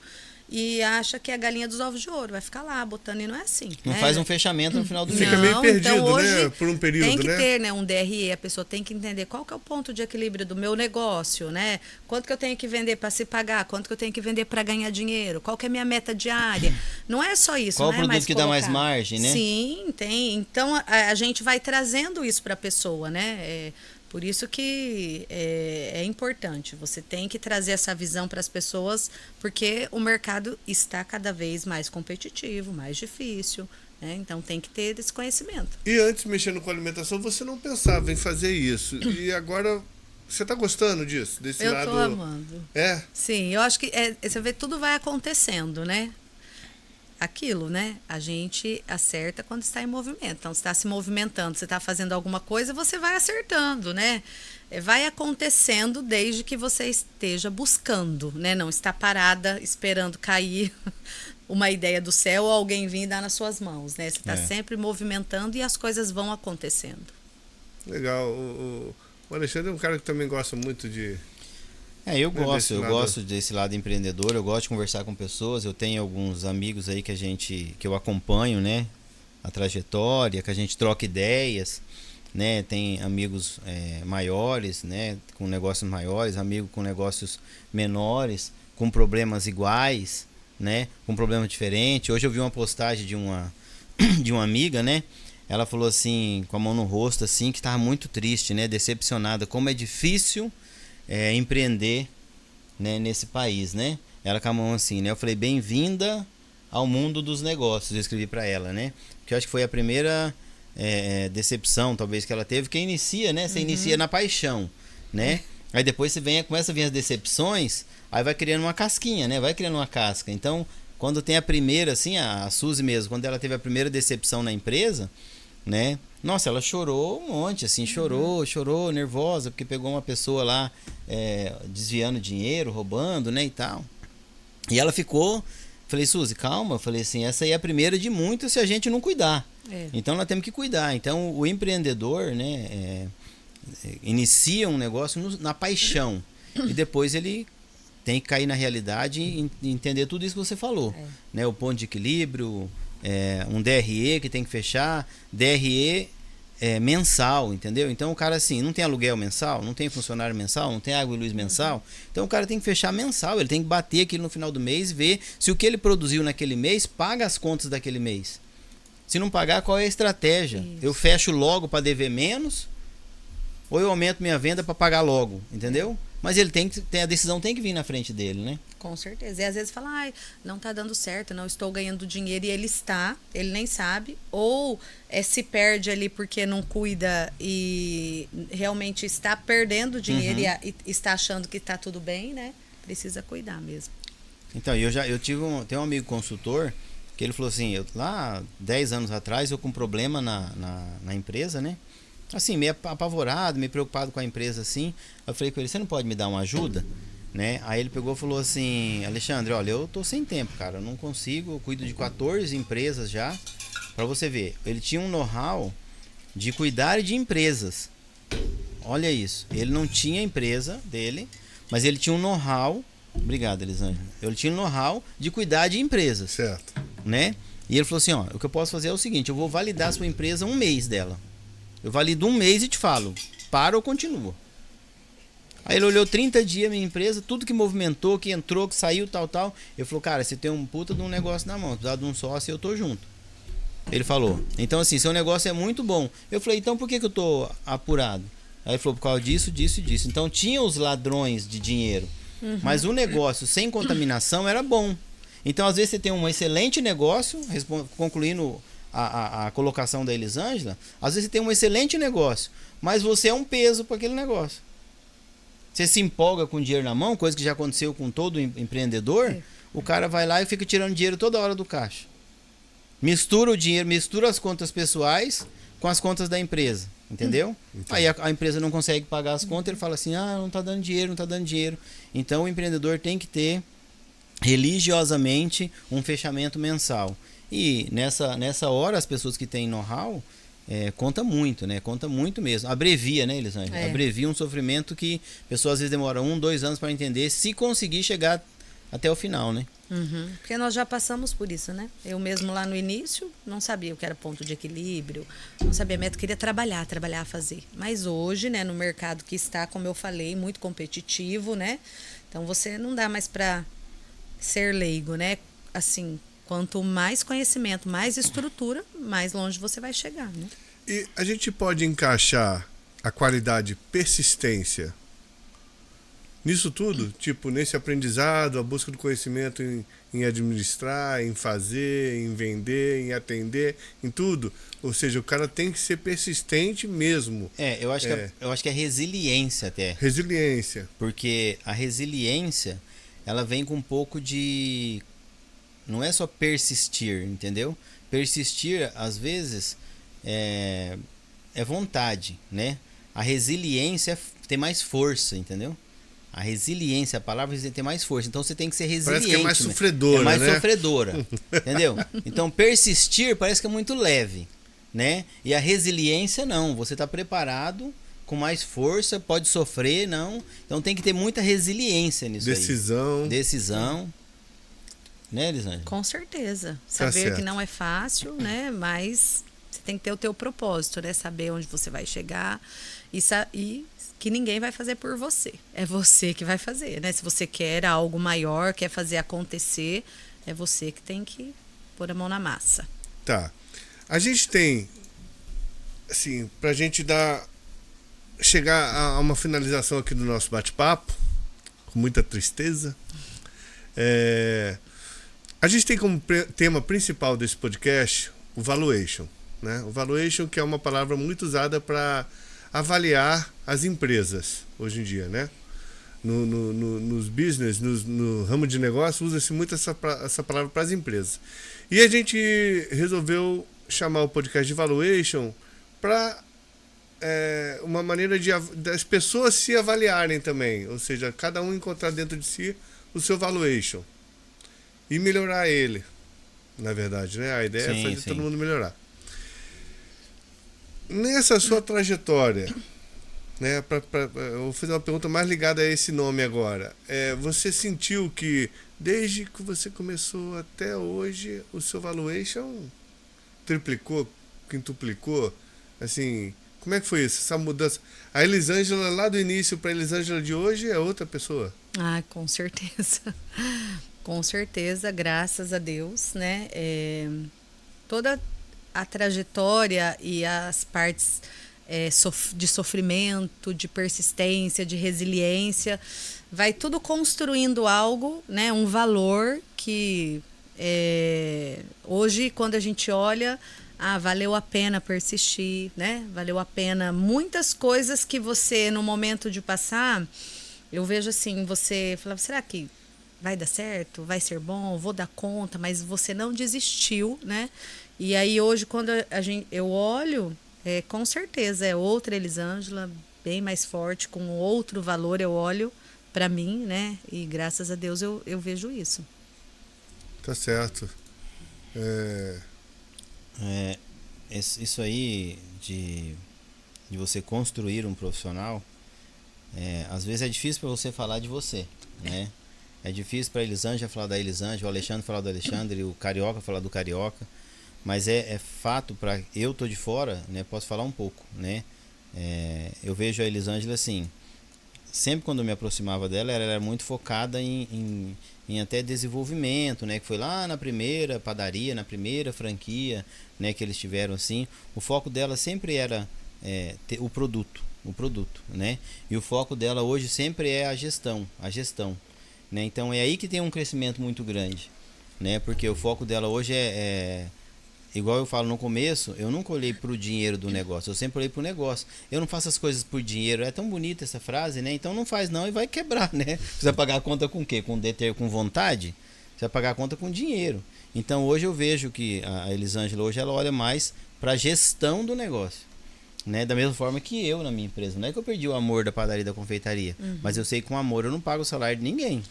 e acha que é a galinha dos ovos de ouro, vai ficar lá botando, e não é assim. Não né? faz um fechamento no final do mês. Fica meio Não, perdido, então hoje né? Por um período, tem que né? ter, né, um DRE, a pessoa tem que entender qual que é o ponto de equilíbrio do meu negócio, né? Quanto que eu tenho que vender para se pagar, quanto que eu tenho que vender para ganhar dinheiro, qual que é a minha meta diária. Não é só isso, Qual não o é produto mais que dá mais colocar. margem, né? Sim, tem. Então a gente vai trazendo isso para a pessoa, né? Por isso que é importante. Você tem que trazer essa visão para as pessoas, porque o mercado está cada vez mais competitivo, mais difícil. Né? Então tem que ter esse conhecimento. E antes, mexendo com alimentação, você não pensava em fazer isso. E agora, você está gostando disso? Desse Eu lado... tô amando. É? Sim, eu acho que você vê, tudo vai acontecendo, né? Aquilo, né? A gente acerta quando está em movimento. Então, você está se movimentando, você está fazendo alguma coisa, você vai acertando, né? Vai acontecendo desde que você esteja buscando, né? Não está parada esperando cair uma ideia do céu ou alguém vir dar nas suas mãos, né? Você está sempre movimentando e as coisas vão acontecendo. Legal. O Alexandre é um cara que também gosta muito de... Eu gosto desse lado empreendedor, eu gosto de conversar com pessoas, eu tenho alguns amigos aí que eu acompanho, né, a trajetória, que a gente troca ideias, né, tem amigos maiores, né, com negócios maiores, amigo com negócios menores, com problemas iguais, né, com problemas diferentes. Hoje eu vi uma postagem de uma amiga, né, ela falou assim, com a mão no rosto, assim, que estava muito triste, né, decepcionada, como é difícil empreender, né, nesse país, né? Ela com a mão assim, né? Eu falei, bem-vinda ao mundo dos negócios, eu escrevi para ela, né? Porque eu acho que foi a primeira decepção, talvez, que ela teve, que inicia, né? Você inicia na paixão, né? Aí depois começa a vir as decepções, aí vai criando uma casquinha, né? Vai criando uma casca. Então, quando tem a primeira, assim, a Suzy mesmo, quando ela teve a primeira decepção na empresa, né? Nossa, ela chorou um monte, assim, chorou, nervosa, porque pegou uma pessoa lá desviando dinheiro, roubando, né, e tal. E ela ficou, falei, Suzy, calma, falei assim, essa aí é a primeira de muitas se a gente não cuidar. Então nós temos que cuidar. Então o empreendedor, né, inicia um negócio na paixão e depois ele tem que cair na realidade e entender tudo isso que você falou, né, o ponto de equilíbrio, um DRE que tem que fechar, DRE mensal, entendeu? Então o cara assim, não tem aluguel mensal, não tem funcionário mensal, não tem água e luz mensal, então o cara tem que fechar mensal, ele tem que bater aquilo no final do mês e ver se o que ele produziu naquele mês paga as contas daquele mês. Se não pagar, qual é a estratégia? Isso. Eu fecho logo para dever menos ou eu aumento minha venda para pagar logo, entendeu? Mas ele a decisão tem que vir na frente dele, né? Com certeza. E às vezes fala, não está dando certo, não estou ganhando dinheiro. E ele nem sabe. Ou se perde ali porque não cuida e realmente está perdendo dinheiro e está achando que está tudo bem, né? Precisa cuidar mesmo. Então, tenho um amigo consultor que ele falou assim, lá 10 anos atrás eu com um problema na empresa, né? Assim, meio apavorado, meio preocupado com a empresa, assim. Eu falei com ele, você não pode me dar uma ajuda? Né? Aí ele pegou e falou assim, Alexandre, olha, eu tô sem tempo, cara, eu não consigo, eu cuido de 14 empresas já. Pra você ver, ele tinha um know-how de cuidar de empresas. Olha isso, ele não tinha empresa dele, mas ele tinha um know-how, obrigado, Elisângela, ele tinha um know-how de cuidar de empresas. Certo. Né? E ele falou assim, ó, o que eu posso fazer é o seguinte, eu vou validar a sua empresa um mês dela. Eu valido um mês e te falo, para ou continua. Aí ele olhou 30 dias minha empresa, tudo que movimentou, que entrou, que saiu, tal. Ele falou, cara, você tem um puta de um negócio na mão, precisar de um sócio, eu tô junto. Ele falou, então assim, seu negócio é muito bom. Eu falei, então por que eu tô apurado? Aí ele falou, por causa disso, disso e disso. Então tinha os ladrões de dinheiro, mas o negócio sem contaminação era bom. Então às vezes você tem um excelente negócio, concluindo a colocação da Elisângela, às vezes você tem um excelente negócio, mas você é um peso para aquele negócio. Você se empolga com dinheiro na mão, coisa que já aconteceu com todo empreendedor, o cara vai lá e fica tirando dinheiro toda hora do caixa. Mistura o dinheiro, mistura as contas pessoais com as contas da empresa, entendeu? Aí a empresa não consegue pagar as contas, ele fala assim, não tá dando dinheiro, não tá dando dinheiro. Então o empreendedor tem que ter religiosamente um fechamento mensal. E nessa hora as pessoas que têm know-how conta muito, né? Conta muito mesmo. Abrevia, né, Elisângela? Abrevia um sofrimento que a pessoa às vezes demora 1, 2 anos para entender, se conseguir chegar até o final, né? Porque nós já passamos por isso, né? Eu mesmo lá no início não sabia o que era ponto de equilíbrio, não sabia meta, queria trabalhar, fazer. Mas hoje, né, no mercado que está, como eu falei, muito competitivo, né? Então você não dá mais para ser leigo, né? Assim, quanto mais conhecimento, mais estrutura, mais longe você vai chegar, né? E a gente pode encaixar a qualidade persistência nisso tudo? Tipo, nesse aprendizado, a busca do conhecimento em administrar, em fazer, em vender, em atender, em tudo? Ou seja, o cara tem que ser persistente mesmo. Eu acho que é resiliência até. Resiliência. Porque a resiliência, ela vem com um pouco de... Não é só persistir, entendeu? Persistir, às vezes, é vontade, né? A resiliência tem mais força, entendeu? A resiliência, a palavra tem mais força. Então você tem que ser resiliente. Parece que é mais sofredora, é mais né? sofredora, entendeu? Então persistir parece que é muito leve, né? E a resiliência não. Você está preparado, com mais força, pode sofrer, não. Então tem que ter muita resiliência nisso aí. Decisão. Né, Elisângela? Com certeza. Saber que não é fácil, né? Mas você tem que ter o teu propósito, né? Saber onde você vai chegar e que ninguém vai fazer por você. É você que vai fazer, né? Se você quer algo maior, quer fazer acontecer, é você que tem que pôr a mão na massa. Tá. A gente tem, assim, pra gente chegar a uma finalização aqui do nosso bate-papo, com muita tristeza, a gente tem como tema principal desse podcast o valuation, né? O valuation, que é uma palavra muito usada para avaliar as empresas hoje em dia, né? Nos business, no ramo de negócio, usa-se muito essa palavra para as empresas. E a gente resolveu chamar o podcast de valuation para uma maneira das pessoas se avaliarem também, ou seja, cada um encontrar dentro de si o seu valuation e melhorar ele, na verdade, né? A ideia é fazer todo mundo melhorar. Nessa sua trajetória, né, eu vou fazer uma pergunta mais ligada a esse nome agora. Você sentiu que desde que você começou até hoje o seu valuation triplicou, quintuplicou? Assim, como é que foi isso? Essa mudança? A Elisângela lá do início para a Elisângela de hoje é outra pessoa? Ah, com certeza. Com certeza, graças a Deus, né? Toda a trajetória e as partes de sofrimento, de persistência, de resiliência, vai tudo construindo algo, né? Um valor que hoje, quando a gente olha, valeu a pena persistir, né? Valeu a pena muitas coisas que você, no momento de passar, eu vejo assim, você falava, será que vai dar certo? Vai ser bom? Vou dar conta? Mas você não desistiu, né? E aí hoje, quando eu olho, com certeza é outra Elisângela, bem mais forte, com outro valor, eu olho para mim, né? E graças a Deus eu vejo isso. Tá certo. Isso aí de você construir um profissional, às vezes é difícil para você falar de você, né? É difícil para a Elisângela falar da Elisângela, o Alexandre falar do Alexandre, o Carioca falar do Carioca, mas é fato, para eu tô de fora, né? Posso falar um pouco, né? Eu vejo a Elisângela assim, sempre quando eu me aproximava dela, ela era muito focada em até desenvolvimento, né? Que foi lá na primeira padaria, na primeira franquia, né? Que eles tiveram assim. O foco dela sempre era o produto, né? E o foco dela hoje sempre é a gestão, né? Então é aí que tem um crescimento muito grande, né? Porque o foco dela hoje igual eu falo no começo, eu nunca olhei pro dinheiro do negócio, eu sempre olhei pro negócio. Eu não faço as coisas por dinheiro, é tão bonita essa frase, né? Então não faz não e vai quebrar, né? Você vai pagar a conta com o quê? Com vontade? Você vai pagar a conta com dinheiro. Então hoje eu vejo que a Elisângela hoje ela olha mais para a gestão do negócio, né? Da mesma forma que eu na minha empresa. Não é que eu perdi o amor da padaria e da confeitaria, mas eu sei que com amor eu não pago o salário de ninguém.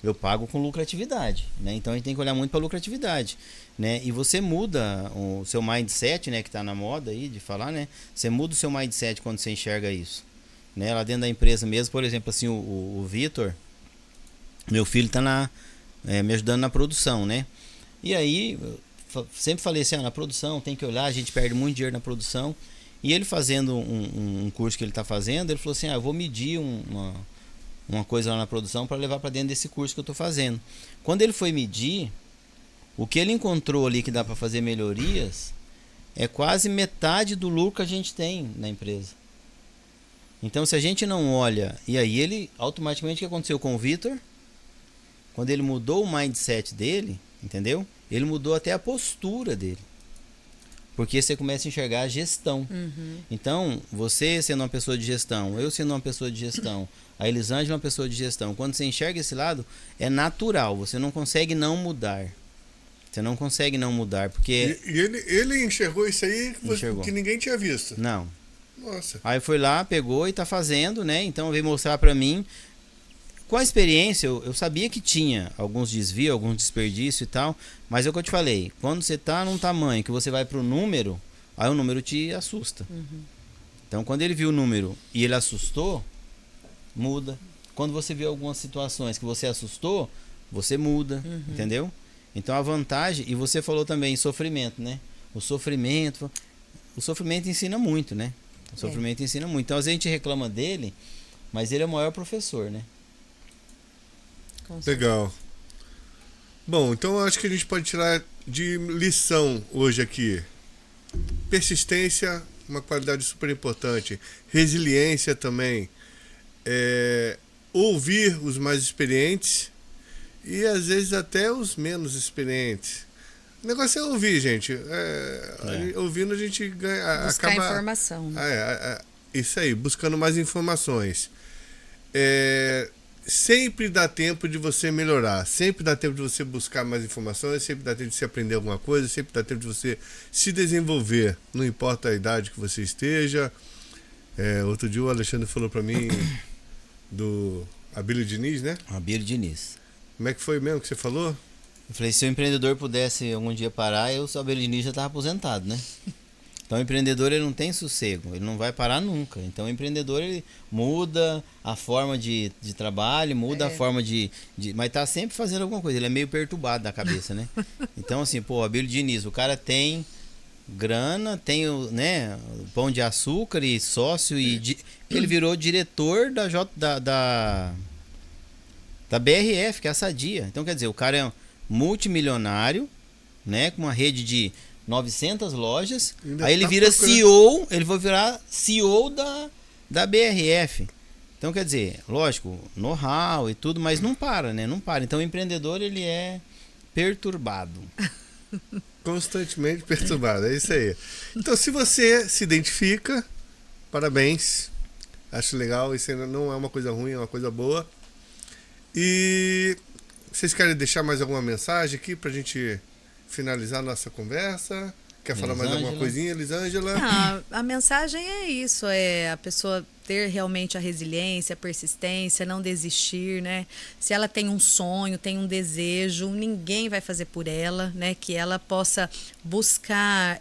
Eu pago com lucratividade, né? Então a gente tem que olhar muito para lucratividade, né? E você muda o seu mindset, né? Que está na moda aí de falar, né? Você muda o seu mindset quando você enxerga isso, né? Lá dentro da empresa mesmo, por exemplo, assim, o Vitor, Meu filho tá me ajudando na produção, né? E aí, sempre falei assim, na produção tem que olhar, a gente perde muito dinheiro na produção. E ele fazendo um curso que ele tá fazendo, ele falou assim, eu vou medir uma coisa lá na produção para levar para dentro desse curso que eu tô fazendo. Quando ele foi medir, o que ele encontrou ali que dá para fazer melhorias é quase metade do lucro que a gente tem na empresa. Então, se a gente não olha... E aí, ele automaticamente, o que aconteceu com o Vitor? Quando ele mudou o mindset dele, entendeu? Ele mudou até a postura dele. Porque você começa a enxergar a gestão. Então, você sendo uma pessoa de gestão, eu sendo uma pessoa de gestão, a Elisângela é uma pessoa de gestão. Quando você enxerga esse lado, é natural. Você não consegue não mudar. Você não consegue não mudar, porque... E ele enxergou isso aí que ninguém tinha visto. Não. Nossa. Aí foi lá, pegou e tá fazendo, né? Então veio mostrar pra mim. Com a experiência, eu sabia que tinha alguns desvios, alguns desperdícios e tal. Mas é o que eu te falei. Quando você tá num tamanho que você vai pro número, aí o número te assusta. Então quando ele viu o número e ele assustou, muda. Quando você viu algumas situações que você assustou, você muda, entendeu? Então a vantagem, e você falou também em sofrimento, né? O sofrimento ensina muito, né? O sofrimento ensina muito. Então às vezes a gente reclama dele, mas ele é o maior professor, né? Legal. Bom, então eu acho que a gente pode tirar de lição hoje aqui. Persistência, uma qualidade super importante. Resiliência também. Ouvir os mais experientes e às vezes até os menos experientes. O negócio é ouvir, gente. Ouvindo a gente ganha. Buscar informação. Né? Isso aí, buscando mais informações. Sempre dá tempo de você melhorar, sempre dá tempo de você buscar mais informações, sempre dá tempo de você aprender alguma coisa, sempre dá tempo de você se desenvolver, não importa a idade que você esteja. Outro dia o Alexandre falou pra mim do Abílio Diniz, né? Abílio Diniz. Como é que foi mesmo que você falou? Eu falei, se o empreendedor pudesse algum dia parar, o Abílio Diniz já estava aposentado, né? Então o empreendedor ele não tem sossego, ele não vai parar nunca. Então o empreendedor ele muda a forma de trabalho, muda a forma mas tá sempre fazendo alguma coisa, ele é meio perturbado da cabeça, né? Então assim, Abílio Diniz, o cara tem grana, tem o Pão de Açúcar e sócio, e ele virou diretor da BRF, que é a Sadia. Então quer dizer, o cara é multimilionário, né, com uma rede de 900 lojas, aí ele vira CEO, ele vai virar CEO da BRF. Então quer dizer, lógico, know-how e tudo, mas não para, né? Não para. Então o empreendedor ele é perturbado. Constantemente perturbado, é isso aí. Então se você se identifica, parabéns. Acho legal, isso ainda não é uma coisa ruim, é uma coisa boa. E vocês querem deixar mais alguma mensagem aqui pra gente finalizar a nossa conversa? Quer falar mais alguma coisinha, Elisângela? A mensagem é isso, é a pessoa ter realmente a resiliência, a persistência, não desistir, né? Se ela tem um sonho, tem um desejo, ninguém vai fazer por ela, né? Que ela possa buscar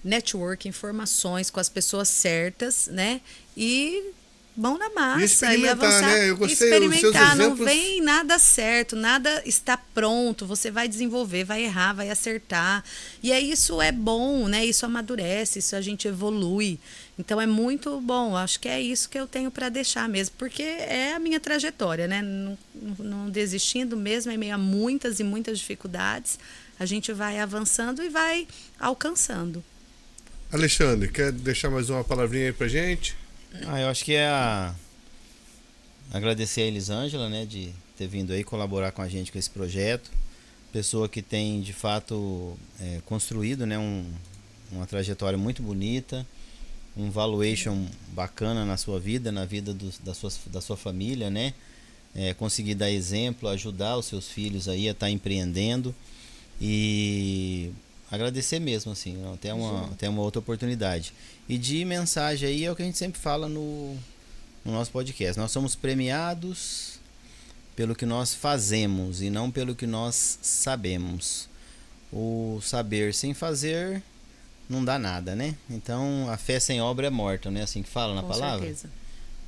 network, informações com as pessoas certas, né? E mão na massa, e experimentar, avançar, né? Eu gostei experimentar, dos seus exemplos. não vem nada certo, nada está pronto, você vai desenvolver, vai errar, vai acertar, e isso é bom, né? Isso amadurece, isso a gente evolui, então é muito bom, acho que é isso que eu tenho para deixar mesmo, porque é a minha trajetória, né? Não desistindo mesmo, em meio a muitas e muitas dificuldades, a gente vai avançando e vai alcançando. Alexandre, quer deixar mais uma palavrinha aí pra gente? Eu acho que agradecer a Elisângela, né, de ter vindo aí colaborar com a gente com esse projeto. Pessoa que tem, de fato, construído, né, uma trajetória muito bonita, um valuation bacana na sua vida, na vida da sua família, né? Conseguir dar exemplo, ajudar os seus filhos aí a estar empreendendo e agradecer mesmo, assim, até uma outra oportunidade. E de mensagem aí é o que a gente sempre fala no nosso podcast. Nós somos premiados pelo que nós fazemos e não pelo que nós sabemos. O saber sem fazer não dá nada, né? Então a fé sem obra é morta, né? Assim que fala na palavra. Com certeza.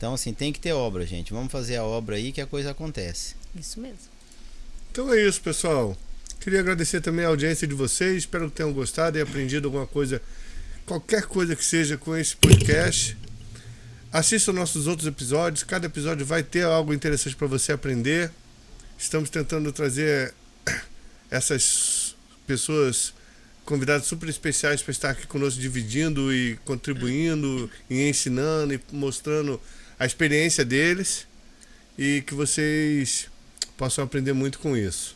Então, assim, tem que ter obra, gente. Vamos fazer a obra aí que a coisa acontece. Isso mesmo. Então é isso, pessoal. Queria agradecer também a audiência de vocês. Espero que tenham gostado e aprendido alguma coisa, qualquer coisa que seja com esse podcast. Assista nossos outros episódios. Cada episódio vai ter algo interessante para você aprender. Estamos tentando trazer essas pessoas, convidados super especiais, para estar aqui conosco, dividindo e contribuindo e ensinando e mostrando a experiência deles, e que vocês possam aprender muito com isso.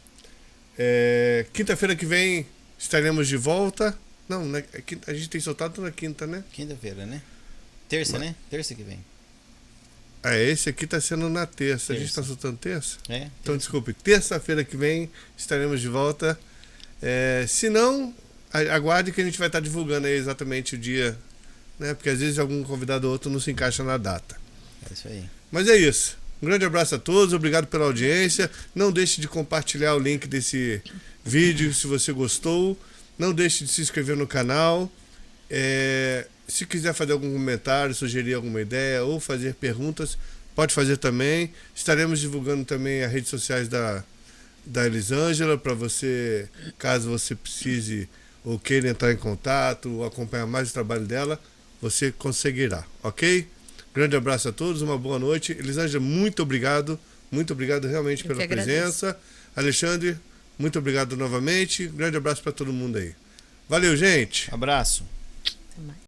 Quinta-feira que vem estaremos de volta. Não, né? A gente tem soltado na quinta, né? Quinta-feira, né? Terça, né? Terça que vem. Esse aqui tá sendo na terça. A gente tá soltando terça? É. Então, desculpe. Terça-feira que vem estaremos de volta. Se não, aguarde que a gente vai estar divulgando aí exatamente o dia, né? Porque às vezes algum convidado ou outro não se encaixa na data. É isso aí. Mas é isso. Um grande abraço a todos. Obrigado pela audiência. Não deixe de compartilhar o link desse vídeo se você gostou. Não deixe de se inscrever no canal. Se quiser fazer algum comentário, sugerir alguma ideia ou fazer perguntas, pode fazer também. Estaremos divulgando também as redes sociais da Elisângela, para você, caso você precise ou queira entrar em contato ou acompanhar mais o trabalho dela, você conseguirá, ok? Grande abraço a todos, uma boa noite. Elisângela, muito obrigado realmente pela presença. Alexandre, muito obrigado novamente. Grande abraço para todo mundo aí. Valeu, gente. Abraço. Até mais.